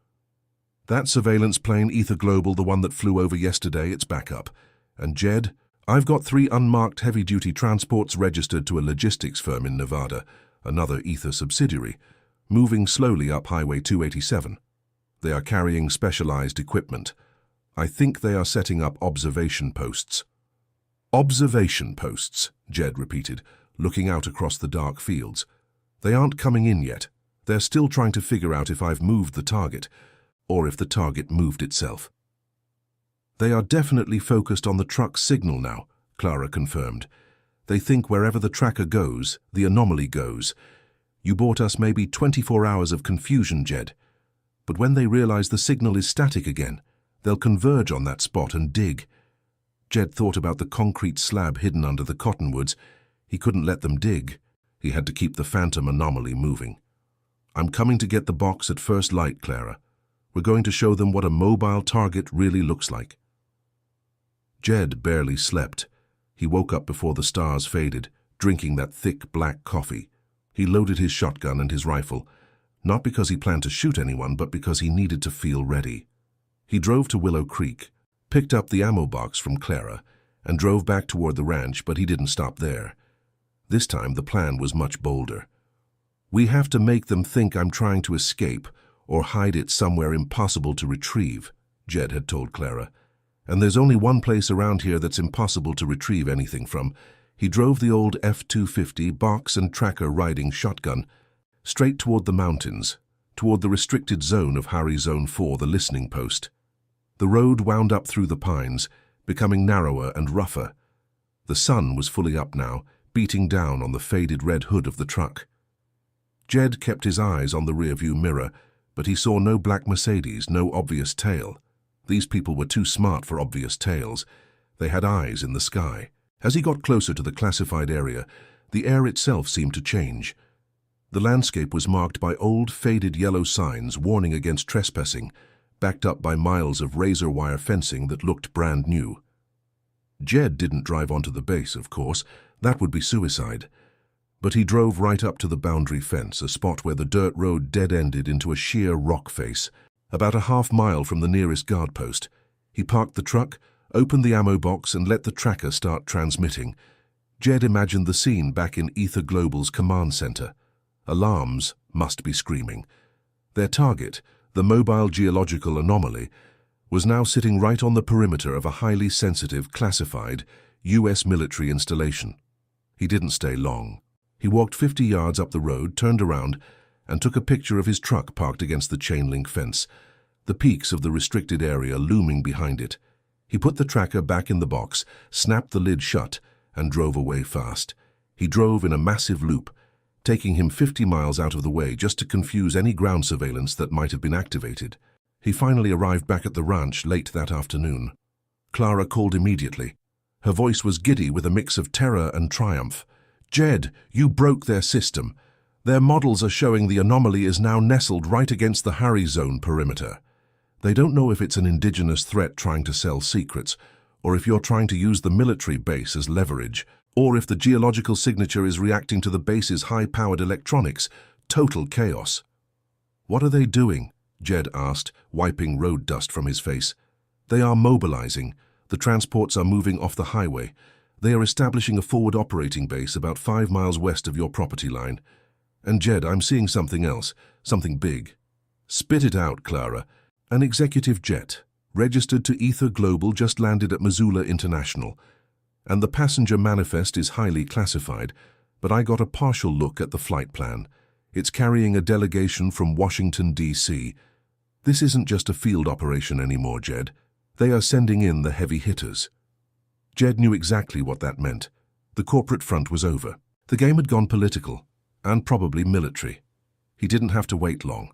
"That surveillance plane, Ether Global, the one that flew over yesterday, it's back up. And Jed, I've got 3 unmarked heavy-duty transports registered to a logistics firm in Nevada, another Ether subsidiary, moving slowly up Highway 287. They are carrying specialized equipment. I think they are setting up observation posts." "Observation posts," Jed repeated, looking out across the dark fields. "They aren't coming in yet. They're still trying to figure out if I've moved the target, or if the target moved itself." "They are definitely focused on the truck's signal now," Clara confirmed. "They think wherever the tracker goes, the anomaly goes. You bought us maybe 24 hours of confusion, Jed. But when they realize the signal is static again, they'll converge on that spot and dig." Jed thought about the concrete slab hidden under the cottonwoods. He couldn't let them dig. He had to keep the phantom anomaly moving. "I'm coming to get the box at first light, Clara. We're going to show them what a mobile target really looks like." Jed barely slept. He woke up before the stars faded, drinking that thick black coffee. He loaded his shotgun and his rifle, not because he planned to shoot anyone, but because he needed to feel ready. He drove to Willow Creek, picked up the ammo box from Clara, and drove back toward the ranch, but he didn't stop there. This time the plan was much bolder. "We have to make them think I'm trying to escape or hide it somewhere impossible to retrieve," Jed had told Clara. "And there's only one place around here that's impossible to retrieve anything from." He drove the old F-250 box and tracker riding shotgun straight toward the mountains, toward the restricted zone of Harry Zone 4, the listening post. The road wound up through the pines, becoming narrower and rougher. The sun was fully up now, beating down on the faded red hood of the truck. Jed kept his eyes on the rearview mirror, but he saw no black Mercedes, no obvious tail. These people were too smart for obvious tails. They had eyes in the sky. As he got closer to the classified area, the air itself seemed to change. The landscape was marked by old, faded yellow signs warning against trespassing, backed up by miles of razor wire fencing that looked brand new. Jed didn't drive onto the base, of course. That would be suicide. But he drove right up to the boundary fence, a spot where the dirt road dead-ended into a sheer rock face, about a half-mile from the nearest guard post. He parked the truck, opened the ammo box, and let the tracker start transmitting. Jed imagined the scene back in Ether Global's command center. Alarms must be screaming. Their target, the mobile geological anomaly, was now sitting right on the perimeter of a highly sensitive, classified U.S. military installation. He didn't stay long. He walked 50 yards up the road, turned around, and took a picture of his truck parked against the chain-link fence, the peaks of the restricted area looming behind it. He put the tracker back in the box, snapped the lid shut, and drove away fast. He drove in a massive loop, taking him 50 miles out of the way just to confuse any ground surveillance that might have been activated. He finally arrived back at the ranch late that afternoon. Clara called immediately. Her voice was giddy with a mix of terror and triumph. "Jed, you broke their system. Their models are showing the anomaly is now nestled right against the Harry Zone perimeter. They don't know if it's an indigenous threat trying to sell secrets, or if you're trying to use the military base as leverage, or if the geological signature is reacting to the base's high-powered electronics. Total chaos." "What are they doing?" Jed asked, wiping road dust from his face. "They are mobilizing. The transports are moving off the highway. They are establishing a forward operating base about 5 miles west of your property line. And Jed, I'm seeing something else, something big." "Spit it out, Clara." "An executive jet, registered to Ether Global, just landed at Missoula International. And the passenger manifest is highly classified, but I got a partial look at the flight plan. It's carrying a delegation from Washington, D.C. This isn't just a field operation anymore, Jed. They are sending in the heavy hitters." Jed knew exactly what that meant. The corporate front was over. The game had gone political, and probably military. He didn't have to wait long.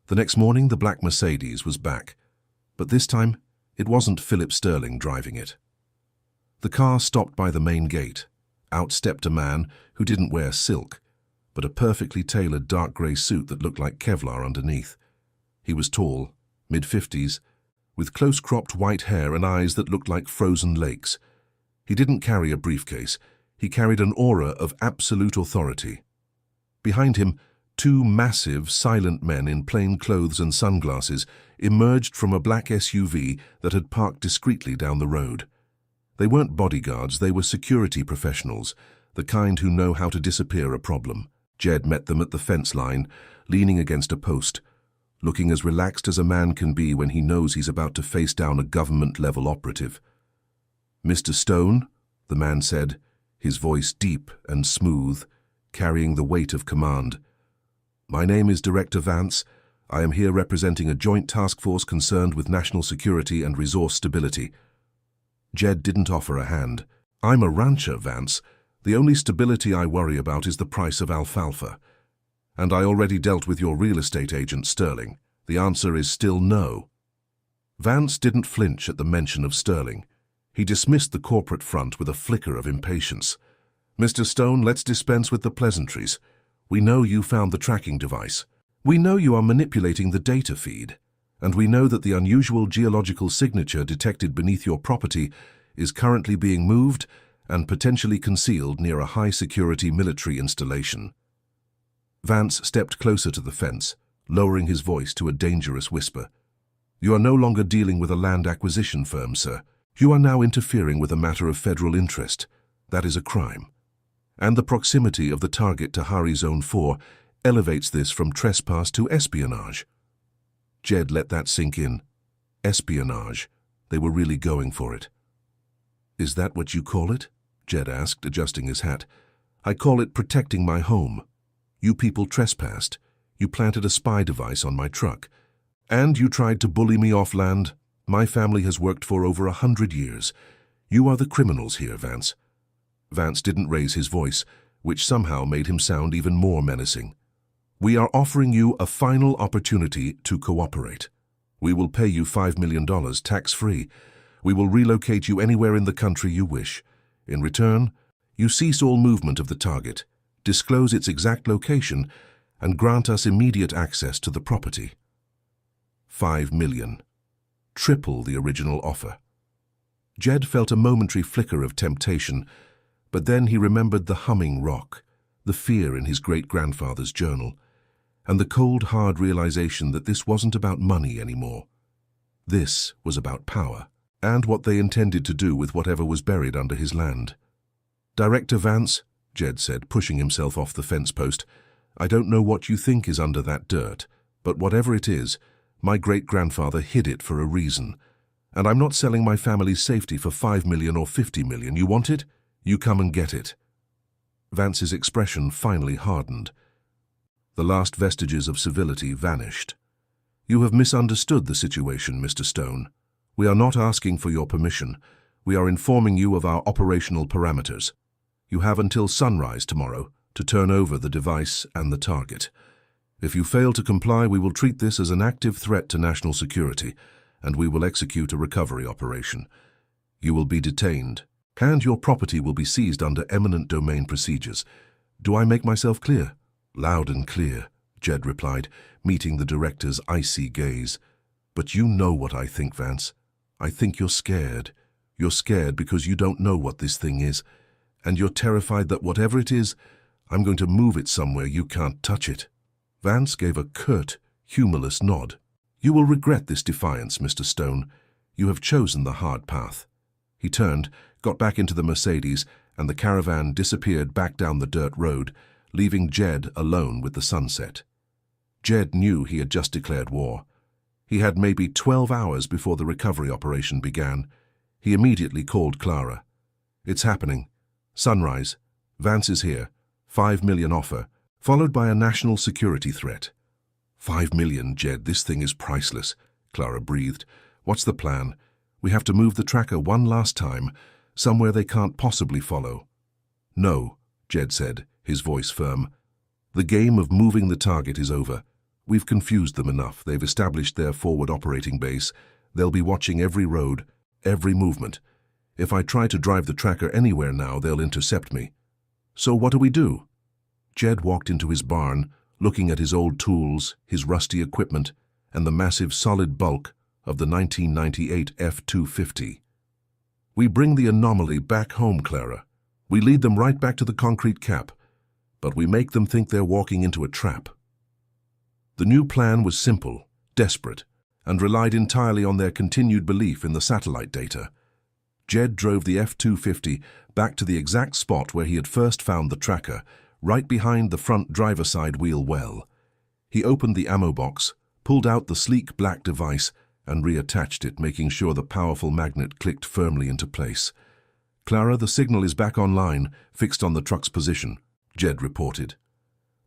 The next morning, the black Mercedes was back. But this time, it wasn't Philip Sterling driving it. The car stopped by the main gate. Out stepped a man who didn't wear silk, but a perfectly tailored dark grey suit that looked like Kevlar underneath. He was tall, mid-50s, with close-cropped white hair and eyes that looked like frozen lakes. He didn't carry a briefcase. He carried an aura of absolute authority. Behind him, 2 massive, silent men in plain clothes and sunglasses emerged from a black SUV that had parked discreetly down the road. They weren't bodyguards, they were security professionals, the kind who know how to disappear a problem. Jed met them at the fence line, leaning against a post, looking as relaxed as a man can be when he knows he's about to face down a government-level operative. "Mr. Stone," the man said, his voice deep and smooth, carrying the weight of command. "My name is Director Vance. I am here representing a joint task force concerned with national security and resource stability." Jed didn't offer a hand. "I'm a rancher, Vance. The only stability I worry about is the price of alfalfa. And I already dealt with your real estate agent, Sterling. The answer is still no." Vance didn't flinch at the mention of Sterling. He dismissed the corporate front with a flicker of impatience. "Mr. Stone, let's dispense with the pleasantries. We know you found the tracking device. We know you are manipulating the data feed. And we know that the unusual geological signature detected beneath your property is currently being moved and potentially concealed near a high-security military installation." Vance stepped closer to the fence, lowering his voice to a dangerous whisper. "You are no longer dealing with a land acquisition firm, sir. You are now interfering with a matter of federal interest. That is a crime. And the proximity of the target to Hari Zone 4 elevates this from trespass to espionage." Jed let that sink in. Espionage. They were really going for it. "Is that what you call it?" Jed asked, adjusting his hat. "I call it protecting my home. You people trespassed. You planted a spy device on my truck. And you tried to bully me off land my family has worked for over 100 years. You are the criminals here, Vance." Vance didn't raise his voice, which somehow made him sound even more menacing. "We are offering you a final opportunity to cooperate. We will pay you $5 million tax-free. We will relocate you anywhere in the country you wish. In return, you cease all movement of the target, disclose its exact location, and grant us immediate access to the property. 5 million. Triple the original offer. Jed felt a momentary flicker of temptation, but then he remembered the humming rock, the fear in his great-grandfather's journal, and the cold, hard realization that this wasn't about money anymore. This was about power, and what they intended to do with whatever was buried under his land. "Director Vance," Jed said, pushing himself off the fence post, "I don't know what you think is under that dirt, but whatever it is, my great-grandfather hid it for a reason. And I'm not selling my family's safety for 5 million or 50 million. You want it? You come and get it." Vance's expression finally hardened. The last vestiges of civility vanished. "You have misunderstood the situation, Mr. Stone. We are not asking for your permission. We are informing you of our operational parameters. You have until sunrise tomorrow to turn over the device and the target. If you fail to comply, we will treat this as an active threat to national security, and we will execute a recovery operation. You will be detained, and your property will be seized under eminent domain procedures. Do I make myself clear?" "Loud and clear," Jed replied, meeting the director's icy gaze. "But you know what I think, Vance. I think you're scared. You're scared because you don't know what this thing is, and you're terrified that whatever it is, I'm going to move it somewhere you can't touch it." Vance gave a curt, humorless nod. "You will regret this defiance, Mr. Stone. You have chosen the hard path." He turned, got back into the Mercedes, and the caravan disappeared back down the dirt road, leaving Jed alone with the sunset. Jed knew he had just declared war. He had maybe 12 hours before the recovery operation began. He immediately called Clara. "It's happening. Sunrise. Vance is here. 5 million offer, followed by a national security threat." 5 million, Jed, this thing is priceless," Clara breathed. "What's the plan? We have to move the tracker one last time, somewhere they can't possibly follow." "No," Jed said, his voice firm. "The game of moving the target is over. We've confused them enough. They've established their forward operating base. They'll be watching every road, every movement. If I try to drive the tracker anywhere now, they'll intercept me. So what do we do?" Jed walked into his barn, looking at his old tools, his rusty equipment, and the massive solid bulk of the 1998 F-250. "We bring the anomaly back home, Clara. We lead them right back to the concrete cap, but we make them think they're walking into a trap." The new plan was simple, desperate, and relied entirely on their continued belief in the satellite data. Jed drove the F-250 back to the exact spot where he had first found the tracker, right behind the front driver's side wheel well. He opened the ammo box, pulled out the sleek black device, and reattached it, making sure the powerful magnet clicked firmly into place. "Clara, the signal is back online, fixed on the truck's position," Jed reported.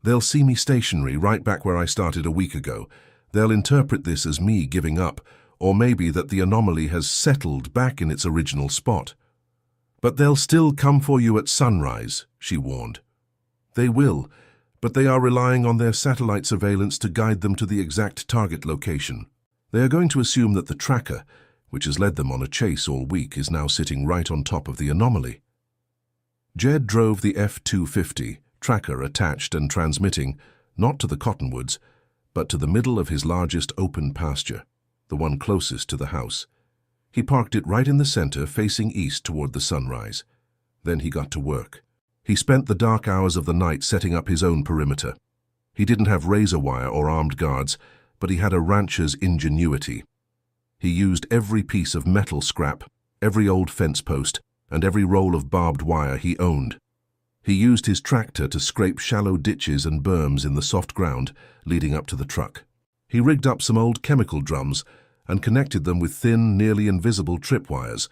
"They'll see me stationary right back where I started a week ago. They'll interpret this as me giving up, or maybe that the anomaly has settled back in its original spot." "But they'll still come for you at sunrise," she warned. "They will, but they are relying on their satellite surveillance to guide them to the exact target location. They are going to assume that the tracker, which has led them on a chase all week, is now sitting right on top of the anomaly." Jed drove the F-250, tracker attached and transmitting, not to the cottonwoods, but to the middle of his largest open pasture, the one closest to the house. He parked it right in the center, facing east toward the sunrise. Then he got to work. He spent the dark hours of the night setting up his own perimeter. He didn't have razor wire or armed guards, but he had a rancher's ingenuity. He used every piece of metal scrap, every old fence post, and every roll of barbed wire he owned. He used his tractor to scrape shallow ditches and berms in the soft ground leading up to the truck. He rigged up some old chemical drums and connected them with thin, nearly invisible tripwires,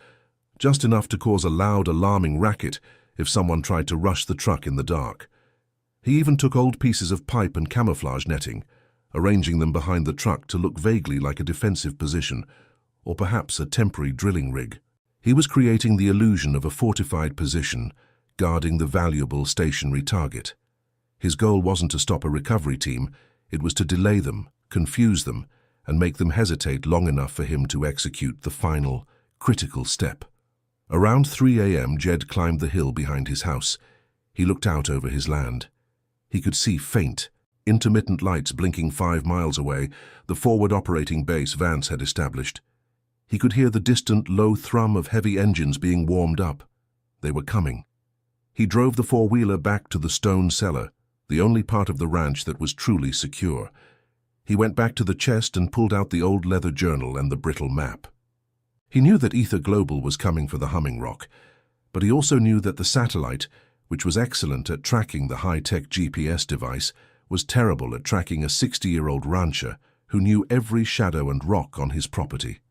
just enough to cause a loud, alarming racket if someone tried to rush the truck in the dark. He even took old pieces of pipe and camouflage netting, arranging them behind the truck to look vaguely like a defensive position, or perhaps a temporary drilling rig. He was creating the illusion of a fortified position, guarding the valuable stationary target. His goal wasn't to stop a recovery team, it was to delay them, confuse them, and make them hesitate long enough for him to execute the final, Critical step. Around 3 a.m., Jed climbed the hill behind his house. He looked out over his land. He could see faint, intermittent lights blinking 5 miles away, the forward operating base Vance had established. He could hear the distant, low thrum of heavy engines being warmed up. They were coming. He drove the four-wheeler back to the stone cellar, the only part of the ranch that was truly secure. He went back to the chest and pulled out the old leather journal and the brittle map. He knew that Ether Global was coming for the Humming Rock, but he also knew that the satellite, which was excellent at tracking the high-tech GPS device, was terrible at tracking a 60-year-old rancher who knew every shadow and rock on his property.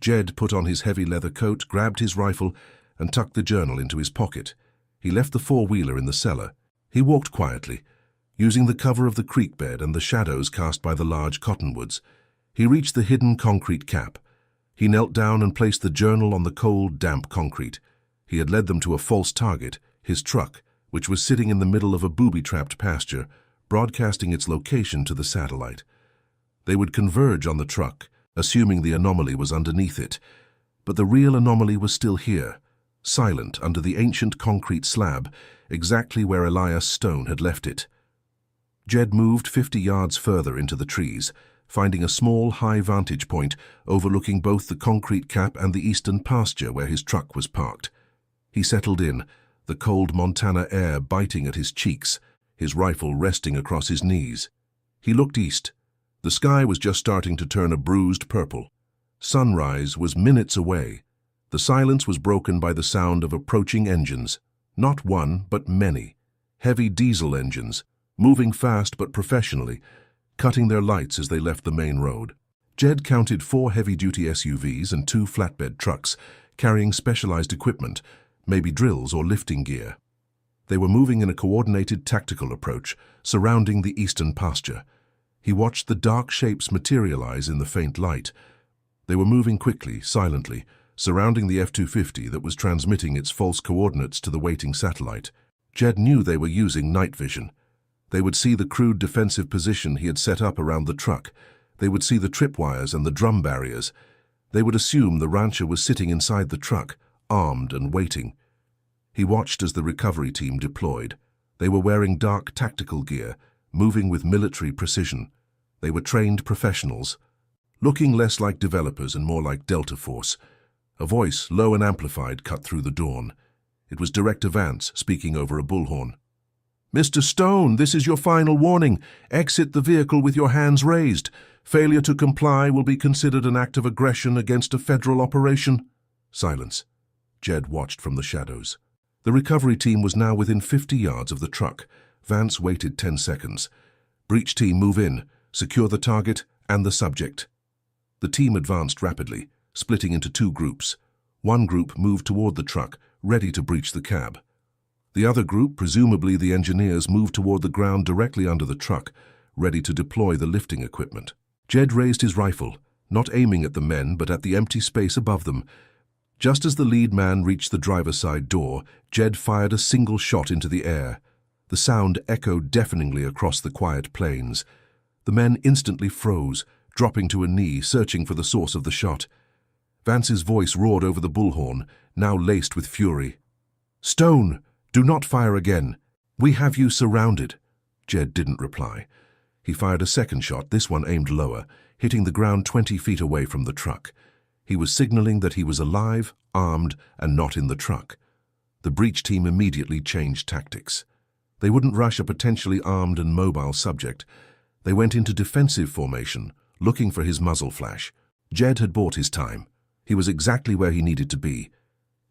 Jed put on his heavy leather coat, grabbed his rifle, and tucked the journal into his pocket. He left the four-wheeler in the cellar. He walked quietly, using the cover of the creek bed and the shadows cast by the large cottonwoods. He reached the hidden concrete cap. He knelt down and placed the journal on the cold, damp concrete. He had led them to a false target, his truck, which was sitting in the middle of a booby-trapped pasture, broadcasting its location to the satellite. They would converge on the truck, assuming the anomaly was underneath it. But the real anomaly was still here, silent under the ancient concrete slab, exactly where Elias Stone had left it. Jed moved 50 yards further into the trees, finding a small, high vantage point overlooking both the concrete cap and the eastern pasture where his truck was parked. He settled in, the cold Montana air biting at his cheeks, his rifle resting across his knees. He looked east. The sky was just starting to turn a bruised purple. Sunrise was minutes away. The silence was broken by the sound of approaching engines. Not one, but many. Heavy diesel engines, moving fast but professionally, cutting their lights as they left the main road. Jed counted 4 heavy-duty SUVs and 2 flatbed trucks, carrying specialized equipment, maybe drills or lifting gear. They were moving in a coordinated tactical approach, surrounding the eastern pasture. He watched the dark shapes materialize in the faint light. They were moving quickly, silently, surrounding the F-250 that was transmitting its false coordinates to the waiting satellite. Jed knew they were using night vision. They would see the crude defensive position he had set up around the truck. They would see the tripwires and the drum barriers. They would assume the rancher was sitting inside the truck, armed and waiting. He watched as the recovery team deployed. They were wearing dark tactical gear, moving with military precision. They were trained professionals, looking less like developers and more like Delta Force. A voice, low and amplified, cut through the dawn. It was Director Vance speaking over a bullhorn. "Mr. Stone, this is your final warning. Exit the vehicle with your hands raised. Failure to comply will be considered an act of aggression against a federal operation." Silence. Jed watched from the shadows. The recovery team was now within 50 yards of the truck. Vance waited 10 seconds. "Breach team, move in. Secure the target and the subject." The team advanced rapidly, splitting into 2 groups. One group moved toward the truck, ready to breach the cab. The other group, presumably the engineers, moved toward the ground directly under the truck, ready to deploy the lifting equipment. Jed raised his rifle, not aiming at the men but at the empty space above them. Just as the lead man reached the driver's side door, Jed fired a single shot into the air. The sound echoed deafeningly across the quiet plains. The men instantly froze, dropping to a knee, searching for the source of the shot. Vance's voice roared over the bullhorn, now laced with fury. "Stone, do not fire again. We have you surrounded." Jed didn't reply. He fired a second shot, this one aimed lower, hitting the ground 20 feet away from the truck. He was signaling that he was alive, armed, and not in the truck. The breach team immediately changed tactics. They wouldn't rush a potentially armed and mobile subject. They went into defensive formation, looking for his muzzle flash. Jed had bought his time. He was exactly where he needed to be,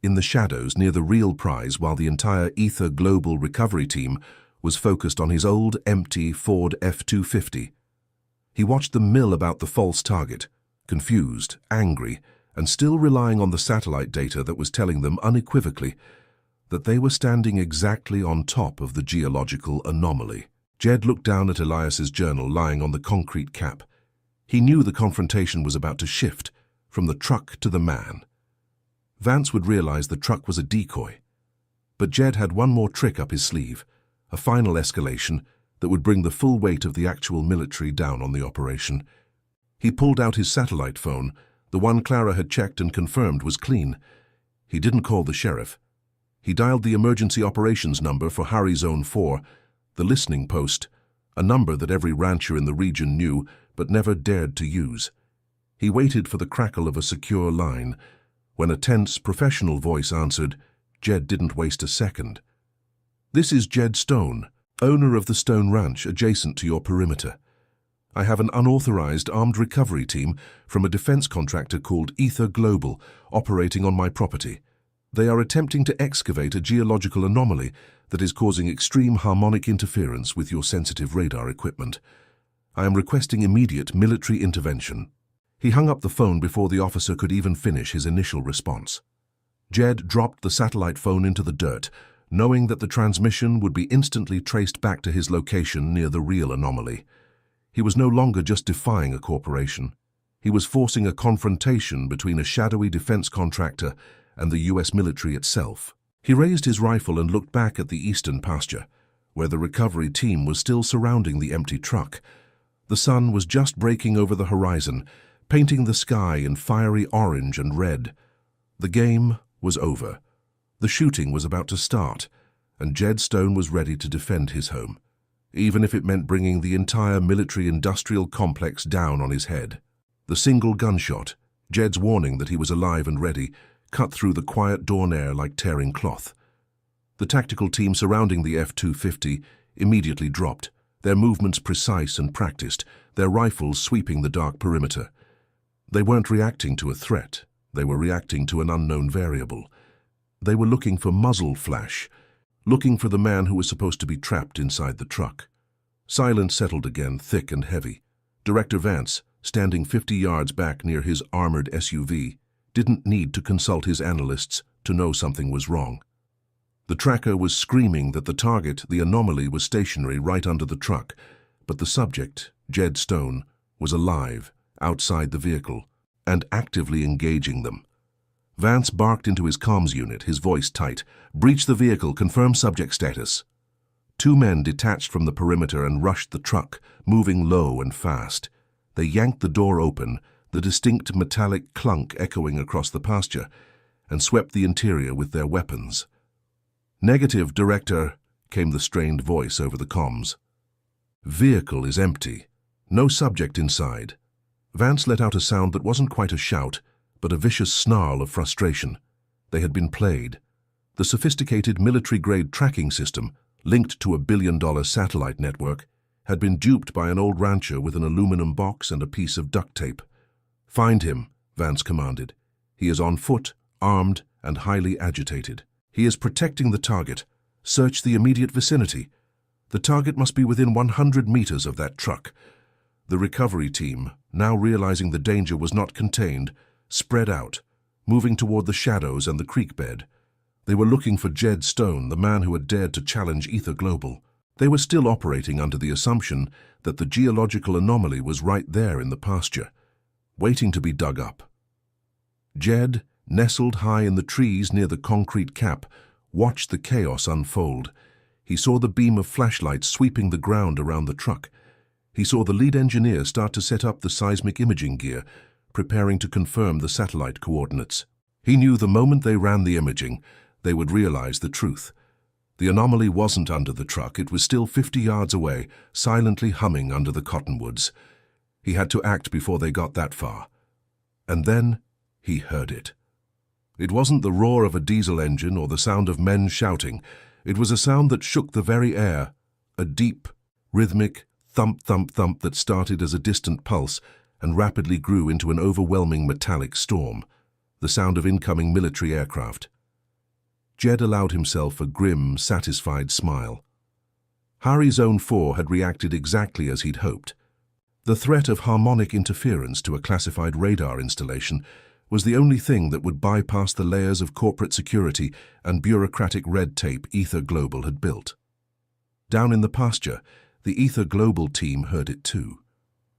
in the shadows near the real prize, while the entire Ether Global recovery team was focused on his old, empty Ford F-250. He watched them mill about the false target, confused, angry, and still relying on the satellite data that was telling them unequivocally that they were standing exactly on top of the geological anomaly. Jed looked down at Elias's journal lying on the concrete cap. He knew the confrontation was about to shift, from the truck to the man. Vance would realize the truck was a decoy. But Jed had one more trick up his sleeve, a final escalation that would bring the full weight of the actual military down on the operation. He pulled out his satellite phone, The one Clara had checked and confirmed was clean. He didn't call the sheriff. He dialed the emergency operations number for Harry Zone 4, the listening post, a number that every rancher in the region knew but never dared to use. He waited for the crackle of a secure line. When a tense, professional voice answered, Jed didn't waste a second. "This is Jed Stone, owner of the Stone Ranch adjacent to your perimeter. I have an unauthorized armed recovery team from a defense contractor called Ether Global operating on my property. They are attempting to excavate a geological anomaly that is causing extreme harmonic interference with your sensitive radar equipment. I am requesting immediate military intervention." He hung up the phone before the officer could even finish his initial response. Jed dropped the satellite phone into the dirt, knowing that the transmission would be instantly traced back to his location near the real anomaly. He was no longer just defying a corporation. He was forcing a confrontation between a shadowy defense contractor and the U.S. military itself. He raised his rifle and looked back at the eastern pasture, where the recovery team was still surrounding the empty truck. The sun was just breaking over the horizon, painting the sky in fiery orange and red. The game was over. The shooting was about to start, and Jed Stone was ready to defend his home, even if it meant bringing the entire military-industrial complex down on his head. The single gunshot, Jed's warning that he was alive and ready, cut through the quiet dawn air like tearing cloth. The tactical team surrounding the F-250 immediately dropped, their movements precise and practiced, their rifles sweeping the dark perimeter. They weren't reacting to a threat, they were reacting to an unknown variable. They were looking for muzzle flash, looking for the man who was supposed to be trapped inside the truck. Silence settled again, thick and heavy. Director Vance, standing 50 yards back near his armored SUV, didn't need to consult his analysts to know something was wrong. The tracker was screaming that the target, the anomaly, was stationary right under the truck, but the subject, Jed Stone, was alive, outside the vehicle, and actively engaging them. Vance barked into his comms unit, his voice tight. "Breach the vehicle, confirm subject status." Two men detached from the perimeter and rushed the truck, moving low and fast. They yanked the door open, the distinct metallic clunk echoing across the pasture, and swept the interior with their weapons. "Negative, Director," came the strained voice over the comms. "Vehicle is empty. No subject inside." Vance let out a sound that wasn't quite a shout, but a vicious snarl of frustration. They had been played. The sophisticated military-grade tracking system, linked to a billion-dollar satellite network, had been duped by an old rancher with an aluminum box and a piece of duct tape. "Find him," Vance commanded. "He is on foot, armed, and highly agitated. He is protecting the target. Search the immediate vicinity. The target must be within 100 meters of that truck." The recovery team, now realizing the danger was not contained, spread out, moving toward the shadows and the creek bed. They were looking for Jed Stone, the man who had dared to challenge Ether Global. They were still operating under the assumption that the geological anomaly was right there in the pasture, waiting to be dug up. Jed, nestled high in the trees near the concrete cap, watched the chaos unfold. He saw the beam of flashlights sweeping the ground around the truck. He saw the lead engineer start to set up the seismic imaging gear, preparing to confirm the satellite coordinates. He knew the moment they ran the imaging, they would realize the truth. The anomaly wasn't under the truck, it was still 50 yards away, silently humming under the cottonwoods. He had to act before they got that far. And then he heard it. It wasn't the roar of a diesel engine or the sound of men shouting. It was a sound that shook the very air, a deep, rhythmic thump-thump-thump that started as a distant pulse and rapidly grew into an overwhelming metallic storm, the sound of incoming military aircraft. Jed allowed himself a grim, satisfied smile. Harry Zone 4 had reacted exactly as he'd hoped. The threat of harmonic interference to a classified radar installation was the only thing that would bypass the layers of corporate security and bureaucratic red tape Ether Global had built. Down in the pasture, the Ether Global team heard it too.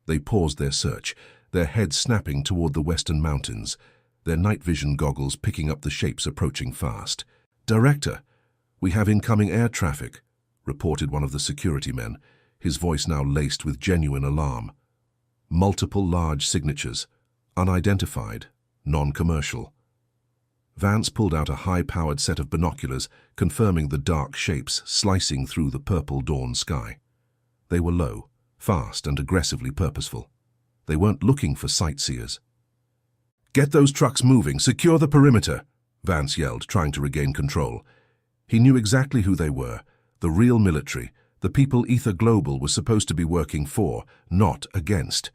They paused their search, their heads snapping toward the western mountains, their night vision goggles picking up the shapes approaching fast. "Director, we have incoming air traffic," reported one of the security men, his voice now laced with genuine alarm. "Multiple large signatures. Unidentified, non-commercial. Vance pulled out a high-powered set of binoculars, confirming the dark shapes slicing through the purple dawn sky. They were low, fast and aggressively purposeful. They weren't looking for sightseers. "Get those trucks moving, secure the perimeter," Vance yelled, trying to regain control. He knew exactly who they were, the real military, the people Ether Global was supposed to be working for, not against.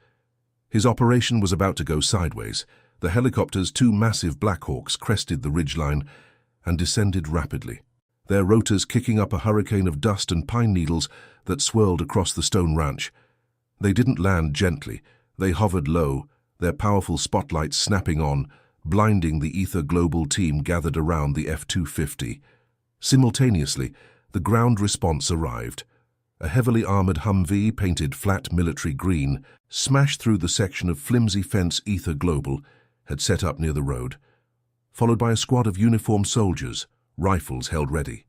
His operation was about to go sideways. The helicopter's two massive Blackhawks crested the ridgeline and descended rapidly, their rotors kicking up a hurricane of dust and pine needles that swirled across the stone ranch. They didn't land gently. They hovered low, their powerful spotlights snapping on, blinding the Ether Global team gathered around the F-250. Simultaneously, the ground response arrived. A heavily armored Humvee painted flat military green smashed through the section of flimsy fence Ether Global had set up near the road, followed by a squad of uniformed soldiers, rifles held ready.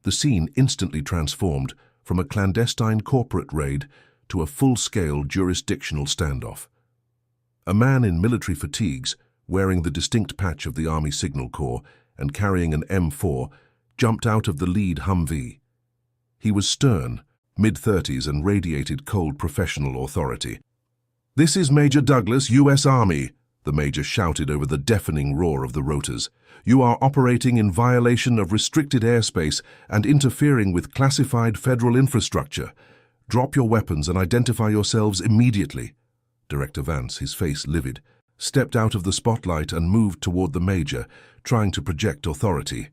The scene instantly transformed from a clandestine corporate raid to a full-scale jurisdictional standoff. A man in military fatigues, wearing the distinct patch of the Army Signal Corps and carrying an M4, jumped out of the lead Humvee. He was stern, mid-30s, and radiated cold professional authority. "This is Major Douglas, U.S. Army," the major shouted over the deafening roar of the rotors. "You are operating in violation of restricted airspace and interfering with classified federal infrastructure. Drop your weapons and identify yourselves immediately." Director Vance, his face livid, stepped out of the spotlight and moved toward the major, trying to project authority.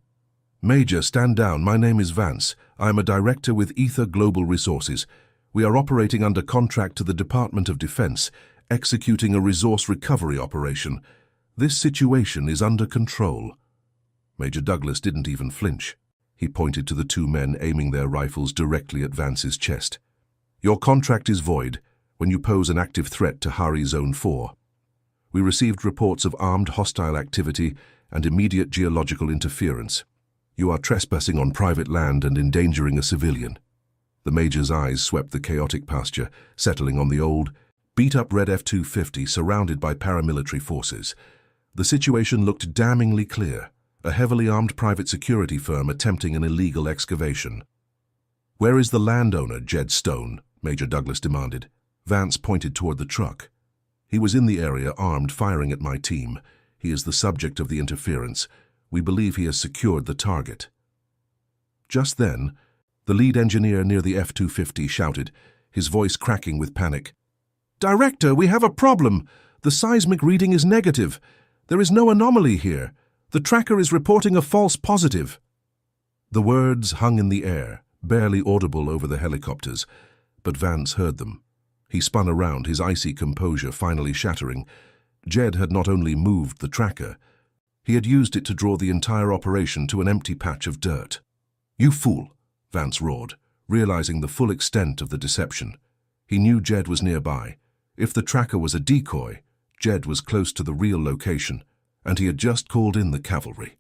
"Major, stand down. My name is Vance. I am a director with Ether Global Resources. We are operating under contract to the Department of Defense, executing a resource recovery operation. This situation is under control." Major Douglas didn't even flinch. He pointed to the two men aiming their rifles directly at Vance's chest. "Your contract is void when you pose an active threat to Hari Zone 4. We received reports of armed hostile activity and immediate geological interference. You are trespassing on private land and endangering a civilian." The major's eyes swept the chaotic pasture, settling on the old, beat-up red F-250 surrounded by paramilitary forces. The situation looked damningly clear, a heavily armed private security firm attempting an illegal excavation. "Where is the landowner, Jed Stone?" Major Douglas demanded. Vance pointed toward the truck. "He was in the area, armed, firing at my team. He is the subject of the interference. We believe he has secured the target." Just then, the lead engineer near the F-250 shouted, his voice cracking with panic. "Director, we have a problem. The seismic reading is negative. There is no anomaly here. The tracker is reporting a false positive." The words hung in the air, barely audible over the helicopters, but Vance heard them. He spun around, his icy composure finally shattering. Jed had not only moved the tracker, he had used it to draw the entire operation to an empty patch of dirt. "You fool!" Vance roared, realizing the full extent of the deception. He knew Jed was nearby. If the tracker was a decoy, Jed was close to the real location, and he had just called in the cavalry.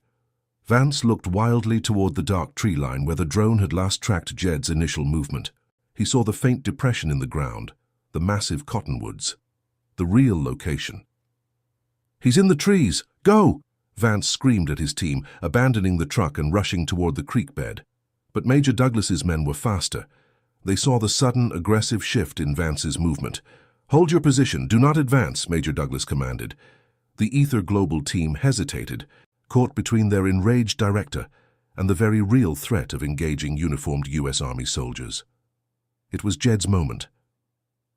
Vance looked wildly toward the dark tree line where the drone had last tracked Jed's initial movement. He saw the faint depression in the ground, the massive cottonwoods, the real location. "He's in the trees! Go!" Vance screamed at his team, abandoning the truck and rushing toward the creek bed. But Major Douglas's men were faster. They saw the sudden, aggressive shift in Vance's movement. "Hold your position. Do not advance," Major Douglas commanded. The Ether Global team hesitated, caught between their enraged director and the very real threat of engaging uniformed U.S. Army soldiers. It was Jed's moment.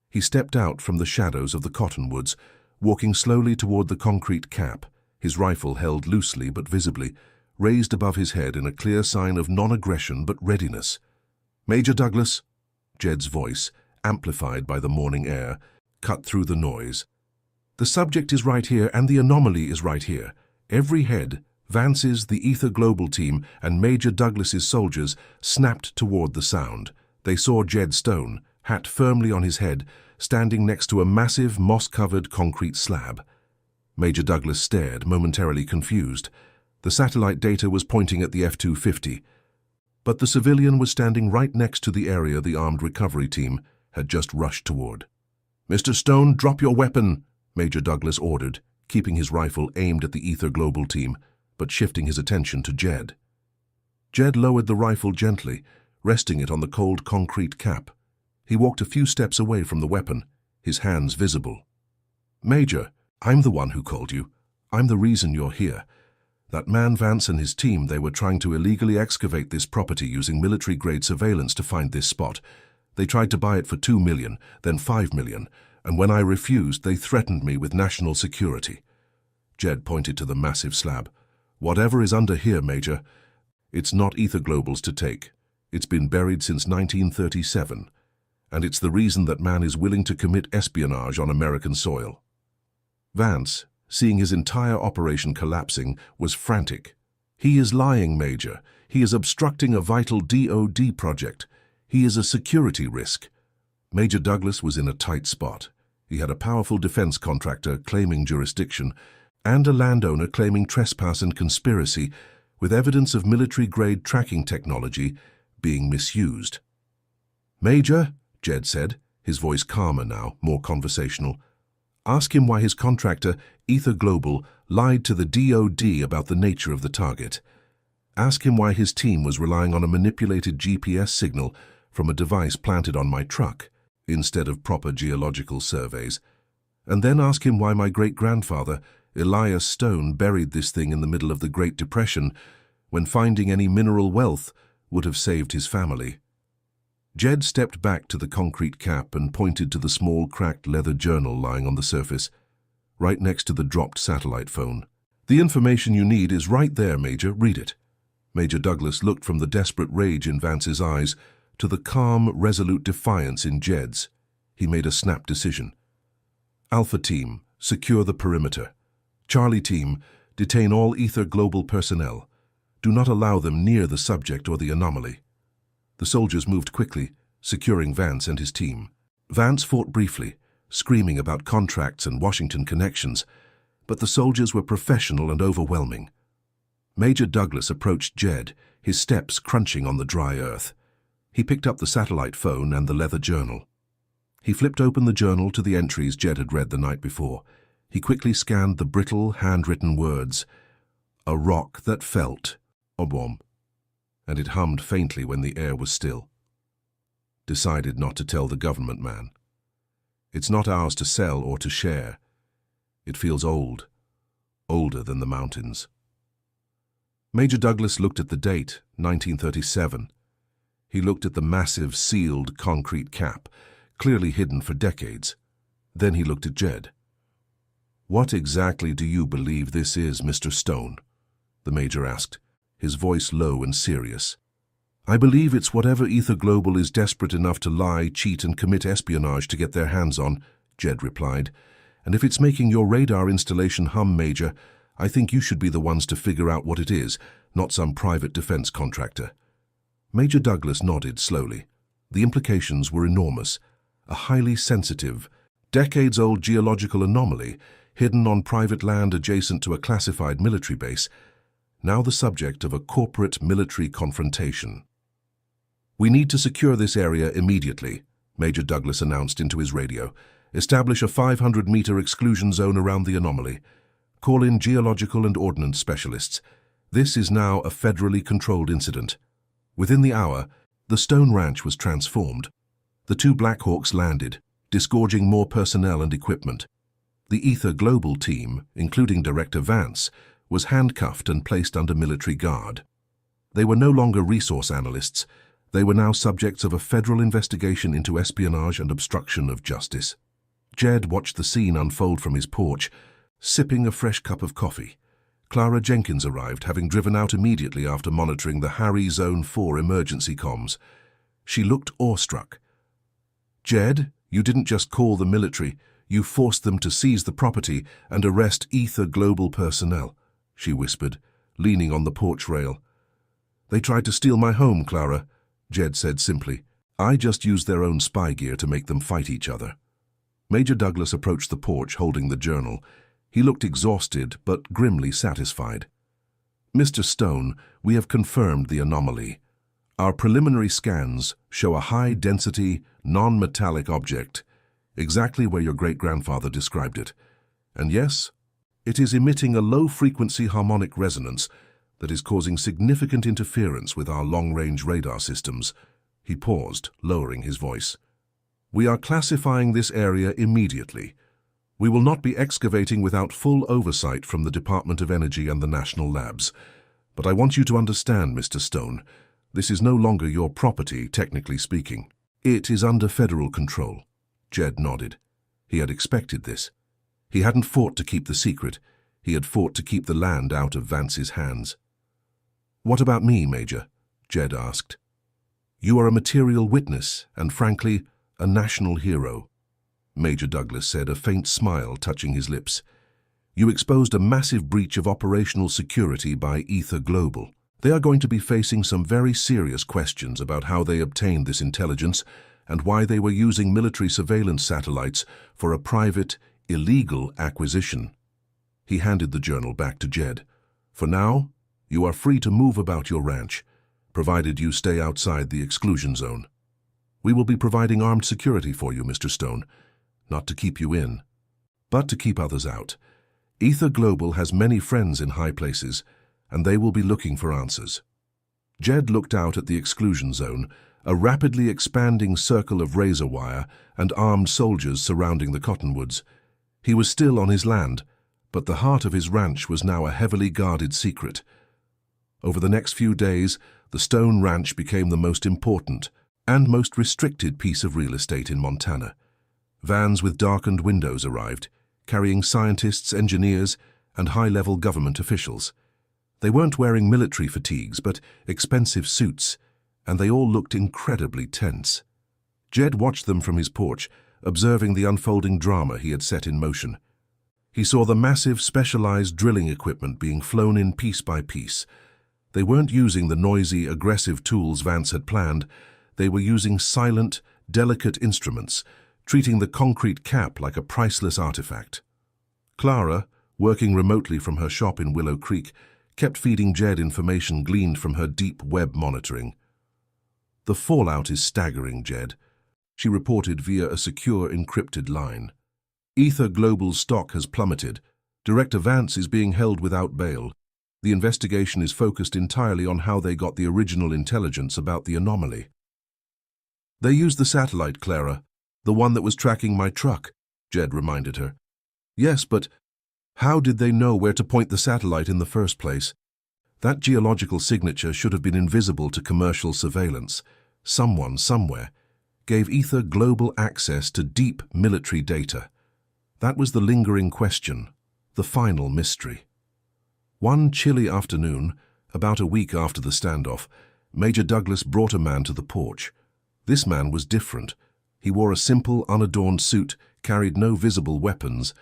He stepped out from the shadows of the cottonwoods, walking slowly toward the concrete cap, his rifle held loosely but visibly, raised above his head in a clear sign of non-aggression but readiness. "Major Douglas," Jed's voice, amplified by the morning air, cut through the noise. "The subject is right here and the anomaly is right here. Every head, Vance's, the Ether Global team, and Major Douglas's soldiers snapped toward the sound. They saw Jed Stone, hat firmly on his head, standing next to a massive, moss-covered concrete slab. Major Douglas stared, momentarily confused. The satellite data was pointing at the F-250, but the civilian was standing right next to the area the armed recovery team had just rushed toward. "Mr. Stone, drop your weapon," Major Douglas ordered, keeping his rifle aimed at the Ether Global team, but shifting his attention to Jed. Jed lowered the rifle gently, resting it on the cold concrete cap. He walked a few steps away from the weapon, his hands visible. "Major, I'm the one who called you. I'm the reason you're here. That man Vance and his team, they were trying to illegally excavate this property using military-grade surveillance to find this spot. They tried to buy it for $2 million, then $5 million, and when I refused, they threatened me with national security." Jed pointed to the massive slab. "Whatever is under here, Major, it's not Ether Global's to take. It's been buried since 1937, and it's the reason that man is willing to commit espionage on American soil." Vance, seeing his entire operation collapsing, was frantic. "He is lying, Major. He is obstructing a vital DoD project. He is a security risk." Major Douglas was in a tight spot. He had a powerful defense contractor claiming jurisdiction and a landowner claiming trespass and conspiracy, with evidence of military-grade tracking technology being misused. "Major," Jed said, his voice calmer now, more conversational, "ask him why his contractor, Ether Global, lied to the DoD about the nature of the target. Ask him why his team was relying on a manipulated GPS signal from a device planted on my truck, instead of proper geological surveys. And then ask him why my great-grandfather, Elias Stone, buried this thing in the middle of the Great Depression, when finding any mineral wealth would have saved his family." Jed stepped back to the concrete cap and pointed to the small cracked leather journal lying on the surface, right next to the dropped satellite phone. "The information you need is right there, Major. Read it." Major Douglas looked from the desperate rage in Vance's eyes to the calm, resolute defiance in Jed's. He made a snap decision. "Alpha Team, secure the perimeter. Charlie Team, detain all Ether Global personnel. Do not allow them near the subject or the anomaly." The soldiers moved quickly, securing Vance and his team. Vance fought briefly, screaming about contracts and Washington connections, but the soldiers were professional and overwhelming. Major Douglas approached Jed, his steps crunching on the dry earth. He picked up the satellite phone and the leather journal. He flipped open the journal to the entries Jed had read the night before. He quickly scanned the brittle, handwritten words. "A rock that felt, Obom," and it hummed faintly when the air was still. "Decided not to tell the government man. It's not ours to sell or to share. It feels old, older than the mountains." Major Douglas looked at the date, 1937. He looked at the massive, sealed concrete cap, clearly hidden for decades. Then he looked at Jed. "What exactly do you believe this is, Mr. Stone?" the Major asked, his voice low and serious. "I believe it's whatever Ether Global is desperate enough to lie, cheat, and commit espionage to get their hands on," Jed replied. "And if it's making your radar installation hum, Major, I think you should be the ones to figure out what it is, not some private defense contractor." Major Douglas nodded slowly. The implications were enormous. A highly sensitive, decades-old geological anomaly hidden on private land adjacent to a classified military base, now the subject of a corporate military confrontation. "We need to secure this area immediately," Major Douglas announced into his radio. "Establish a 500-meter exclusion zone around the anomaly. Call in geological and ordnance specialists. This is now a federally controlled incident." Within the hour, the Stone Ranch was transformed. The two Black Hawks landed, disgorging more personnel and equipment. The Ether Global team, including Director Vance, was handcuffed and placed under military guard. They were no longer resource analysts. They were now subjects of a federal investigation into espionage and obstruction of justice. Jed watched the scene unfold from his porch, sipping a fresh cup of coffee. Clara Jenkins arrived, having driven out immediately after monitoring the Harry Zone 4 emergency comms. She looked awestruck. "Jed, you didn't just call the military, you forced them to seize the property and arrest Ether Global personnel," she whispered, leaning on the porch rail. "They tried to steal my home, Clara," Jed said simply. "I just used their own spy gear to make them fight each other." Major Douglas approached the porch holding the journal. He looked exhausted but grimly satisfied. "Mr. Stone, we have confirmed the anomaly. Our preliminary scans show a high-density, non-metallic object, exactly where your great-grandfather described it. And yes, it is emitting a low-frequency harmonic resonance that is causing significant interference with our long-range radar systems. He paused, lowering his voice. We are classifying this area immediately. We will not be excavating without full oversight from the Department of Energy and the national labs. But I want you to understand, Mr. Stone, this is no longer your property, technically speaking. It is under federal control. Jed nodded. He had expected this. He hadn't fought to keep the secret. He had fought to keep the land out of Vance's hands. What about me, Major? Jed asked. You are a material witness and, frankly, a national hero. Major Douglas said, a faint smile touching his lips. You exposed a massive breach of operational security by Ether Global. They are going to be facing some very serious questions about how they obtained this intelligence and why they were using military surveillance satellites for a private, illegal acquisition. He handed the journal back to Jed. For now, you are free to move about your ranch, provided you stay outside the exclusion zone. We will be providing armed security for you, Mr. Stone, not to keep you in, but to keep others out. Ether Global has many friends in high places, and they will be looking for answers. Jed looked out at the exclusion zone, a rapidly expanding circle of razor wire and armed soldiers surrounding the cottonwoods. He was still on his land, but the heart of his ranch was now a heavily guarded secret. Over the next few days, the Stone Ranch became the most important and most restricted piece of real estate in Montana. Vans with darkened windows arrived, carrying scientists, engineers, and high-level government officials. They weren't wearing military fatigues, but expensive suits, and they all looked incredibly tense. Jed watched them from his porch, observing the unfolding drama he had set in motion. He saw the massive, specialized drilling equipment being flown in piece by piece. They weren't using the noisy, aggressive tools Vance had planned. They were using silent, delicate instruments, treating the concrete cap like a priceless artifact. Clara, working remotely from her shop in Willow Creek, kept feeding Jed information gleaned from her deep web monitoring. The fallout is staggering, Jed, she reported via a secure encrypted line. Ether Global's stock has plummeted. Director Vance is being held without bail. The investigation is focused entirely on how they got the original intelligence about the anomaly. They used the satellite, Clara, the one that was tracking my truck, Jed reminded her. Yes, but how did they know where to point the satellite in the first place? That geological signature should have been invisible to commercial surveillance. Someone, somewhere, gave Ether Global access to deep military data. That was the lingering question, the final mystery. One chilly afternoon, about a week after the standoff, Major Douglas brought a man to the porch. This man was different. He wore a simple, unadorned suit, carried no visible weapons,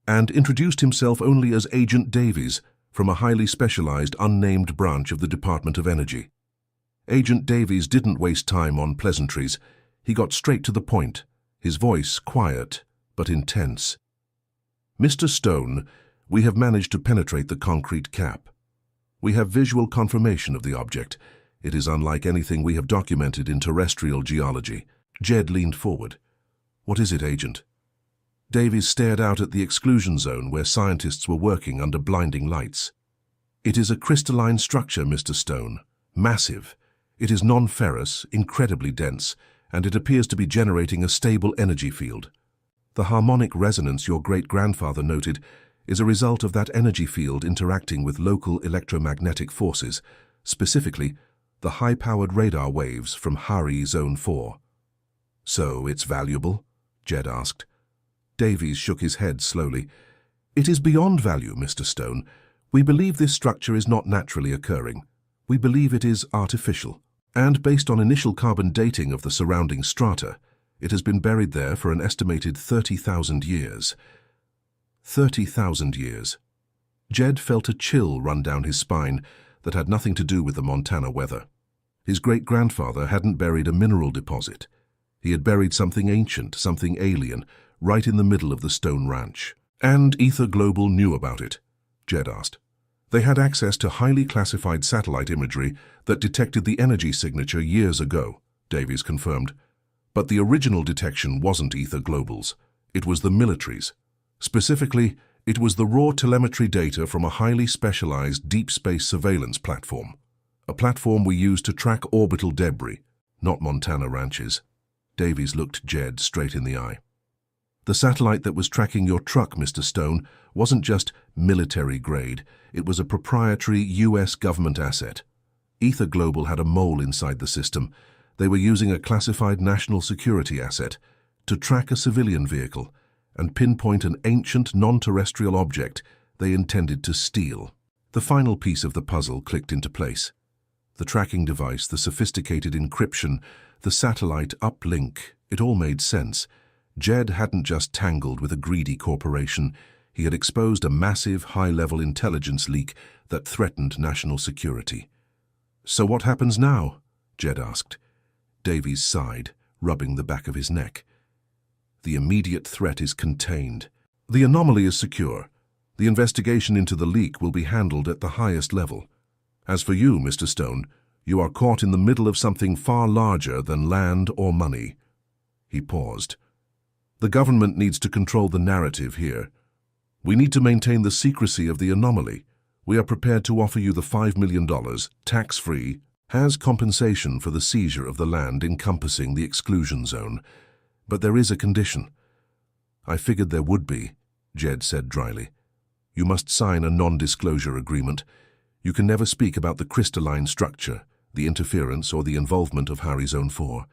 and introduced himself only as Agent Davies from a highly specialized, unnamed branch of the Department of Energy. Agent Davies didn't waste time on pleasantries. He got straight to the point, his voice quiet but intense. Mr. Stone, we have managed to penetrate the concrete cap. We have visual confirmation of the object. It is unlike anything we have documented in terrestrial geology. Jed leaned forward. What is it, Agent? Davies stared out at the exclusion zone where scientists were working under blinding lights. It is a crystalline structure, Mr. Stone. Massive. It is non-ferrous, incredibly dense, and it appears to be generating a stable energy field. The harmonic resonance your great-grandfather noted is a result of that energy field interacting with local electromagnetic forces, specifically the high-powered radar waves from Hari Zone 4. So it's valuable? Jed asked. Davies shook his head slowly. It is beyond value, Mr. Stone. We believe this structure is not naturally occurring. We believe it is artificial. And based on initial carbon dating of the surrounding strata, it has been buried there for an estimated 30,000 years. 30,000 years. Jed felt a chill run down his spine that had nothing to do with the Montana weather. His great-grandfather hadn't buried a mineral deposit. He had buried something ancient, something alien, right in the middle of the Stone Ranch. And Ether Global knew about it, Jed asked. They had access to highly classified satellite imagery that detected the energy signature years ago, Davies confirmed. But the original detection wasn't Ether Global's. It was the military's. Specifically, It was the raw telemetry data from a highly specialized deep space surveillance platform. A platform we use to track orbital debris, not Montana ranches. Davies looked Jed straight in the eye. The satellite that was tracking your truck, Mr. Stone, wasn't just military grade. It was a proprietary US government asset. Ether Global had a mole inside the system. They were using a classified national security asset to track a civilian vehicle and pinpoint an ancient non-terrestrial object they intended to steal. The final piece of the puzzle clicked into place. The tracking device, the sophisticated encryption, the satellite uplink, it all made sense. Jed hadn't just tangled with a greedy corporation. He had exposed a massive, high-level intelligence leak that threatened national security. "So what happens now?" Jed asked. Davies sighed, rubbing the back of his neck. "The immediate threat is contained. The anomaly is secure. The investigation into the leak will be handled at the highest level. As for you, Mr. Stone, you are caught in the middle of something far larger than land or money." He paused. "The government needs to control the narrative here. We need to maintain the secrecy of the anomaly. We are prepared to offer you the $5 million, tax-free, as compensation for the seizure of the land encompassing the exclusion zone. But there is a condition." "I figured there would be," Jed said dryly. "You must sign a non-disclosure agreement. You can never speak about the crystalline structure, the interference, or the involvement of Harry Zone 4.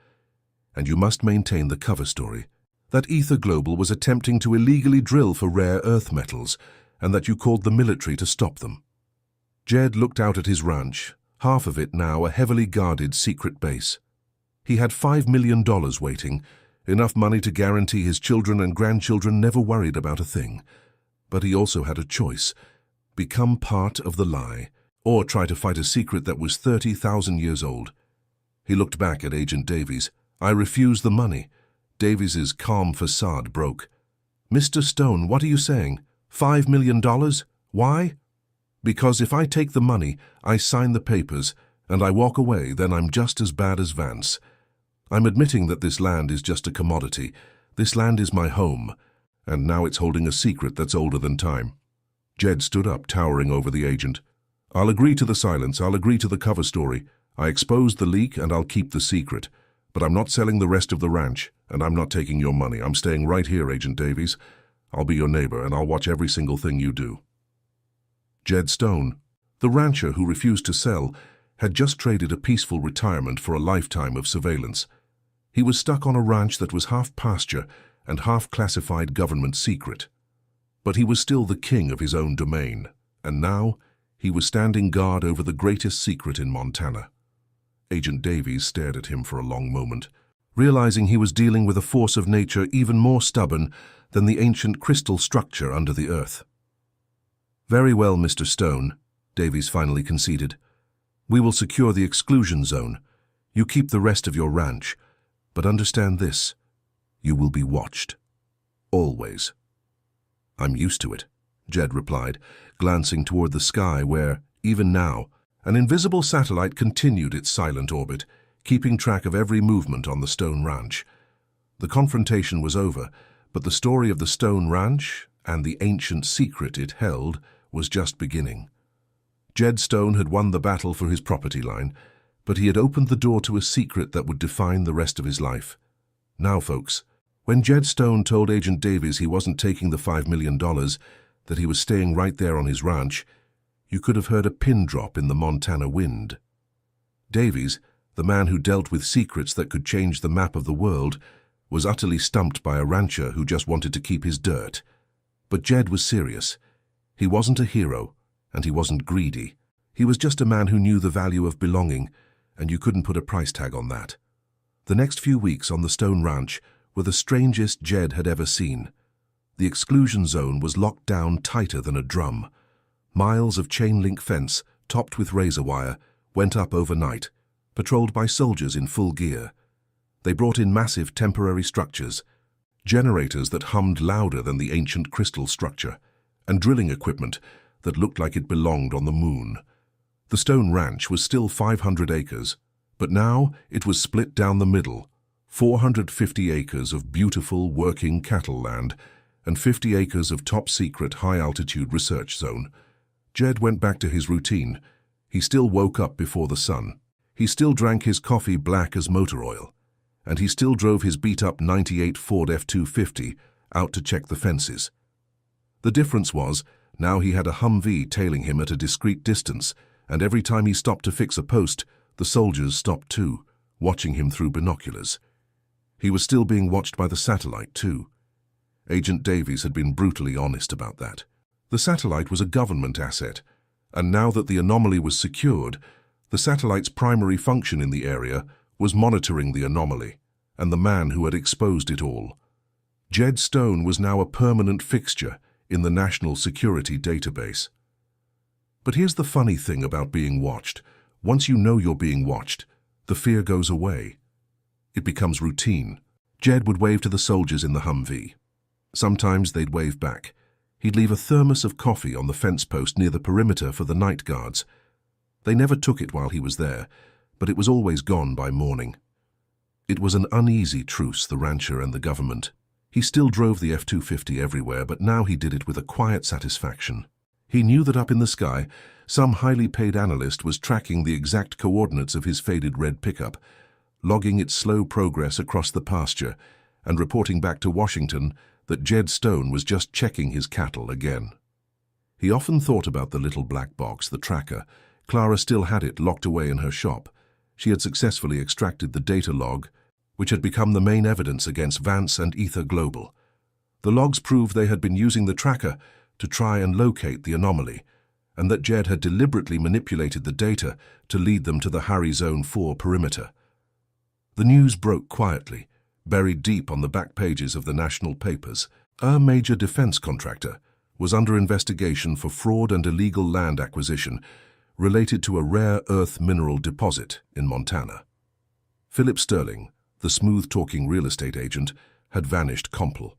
And you must maintain the cover story, that Ether Global was attempting to illegally drill for rare earth metals, and that you called the military to stop them." Jed looked out at his ranch, half of it now a heavily guarded secret base. He had $5 million waiting, enough money to guarantee his children and grandchildren never worried about a thing. But he also had a choice: become part of the lie, or try to fight a secret that was 30,000 years old. He looked back at Agent Davies. "I refuse the money." Davies's calm facade broke. "Mr. Stone, what are you saying? $5 million? Why?" "Because if I take the money, I sign the papers, and I walk away, then I'm just as bad as Vance. I'm admitting that this land is just a commodity. This land is my home, and now it's holding a secret that's older than time." Jed stood up, towering over the agent. "I'll agree to the silence. I'll agree to the cover story. I exposed the leak, and I'll keep the secret. But I'm not selling the rest of the ranch, and I'm not taking your money. I'm staying right here, Agent Davies. I'll be your neighbor, and I'll watch every single thing you do." Jed Stone, the rancher who refused to sell, had just traded a peaceful retirement for a lifetime of surveillance. He was stuck on a ranch that was half pasture and half classified government secret. But he was still the king of his own domain, and now he was standing guard over the greatest secret in Montana. Agent Davies stared at him for a long moment, realizing he was dealing with a force of nature even more stubborn than the ancient crystal structure under the earth. "Very well, Mr. Stone," Davies finally conceded. "We will secure the exclusion zone. You keep the rest of your ranch. But understand this: you will be watched. Always." "I'm used to it," Jed replied, glancing toward the sky where, even now, an invisible satellite continued its silent orbit, keeping track of every movement on the Stone Ranch. The confrontation was over, but the story of the Stone Ranch and the ancient secret it held was just beginning. Jed Stone had won the battle for his property line, but he had opened the door to a secret that would define the rest of his life. Now, folks, when Jed Stone told Agent Davies he wasn't taking the $5 million, that he was staying right there on his ranch, you could have heard a pin drop in the Montana wind. Davies, the man who dealt with secrets that could change the map of the world, was utterly stumped by a rancher who just wanted to keep his dirt. But Jed was serious. He wasn't a hero, and he wasn't greedy. He was just a man who knew the value of belonging, and you couldn't put a price tag on that. The next few weeks on the Stone Ranch were the strangest Jed had ever seen. The exclusion zone was locked down tighter than a drum. Miles of chain-link fence, topped with razor wire, went up overnight, patrolled by soldiers in full gear. They brought in massive temporary structures, generators that hummed louder than the ancient crystal structure, and drilling equipment that looked like it belonged on the moon. The Stone Ranch was still 500 acres, but now it was split down the middle, 450 acres of beautiful working cattle land, and 50 acres of top-secret high-altitude research zone. Jed went back to his routine. He still woke up before the sun. He still drank his coffee black as motor oil. And he still drove his beat-up '98 Ford F-250 out to check the fences. The difference was, now he had a Humvee tailing him at a discreet distance, and every time he stopped to fix a post, the soldiers stopped too, watching him through binoculars. He was still being watched by the satellite too. Agent Davies had been brutally honest about that. The satellite was a government asset, and now that the anomaly was secured, the satellite's primary function in the area was monitoring the anomaly and the man who had exposed it all. Jed Stone was now a permanent fixture in the National Security Database. But here's the funny thing about being watched. Once you know you're being watched, the fear goes away. It becomes routine. Jed would wave to the soldiers in the Humvee. Sometimes they'd wave back. He'd leave a thermos of coffee on the fence post near the perimeter for the night guards. They never took it while he was there, but it was always gone by morning. It was an uneasy truce, the rancher and the government. He still drove the F-250 everywhere, but now he did it with a quiet satisfaction. He knew that up in the sky, some highly paid analyst was tracking the exact coordinates of his faded red pickup, logging its slow progress across the pasture, and reporting back to Washington that Jed Stone was just checking his cattle again. He often thought about the little black box, the tracker. Clara still had it locked away in her shop. She had successfully extracted the data log, which had become the main evidence against Vance and Ether Global. The logs proved they had been using the tracker to try and locate the anomaly, and that Jed had deliberately manipulated the data to lead them to the Harry Zone 4 perimeter. The news broke quietly, buried deep on the back pages of the national papers. A major defense contractor was under investigation for fraud and illegal land acquisition related to a rare earth mineral deposit in Montana. Philip Sterling, the smooth-talking real estate agent, had vanished compl.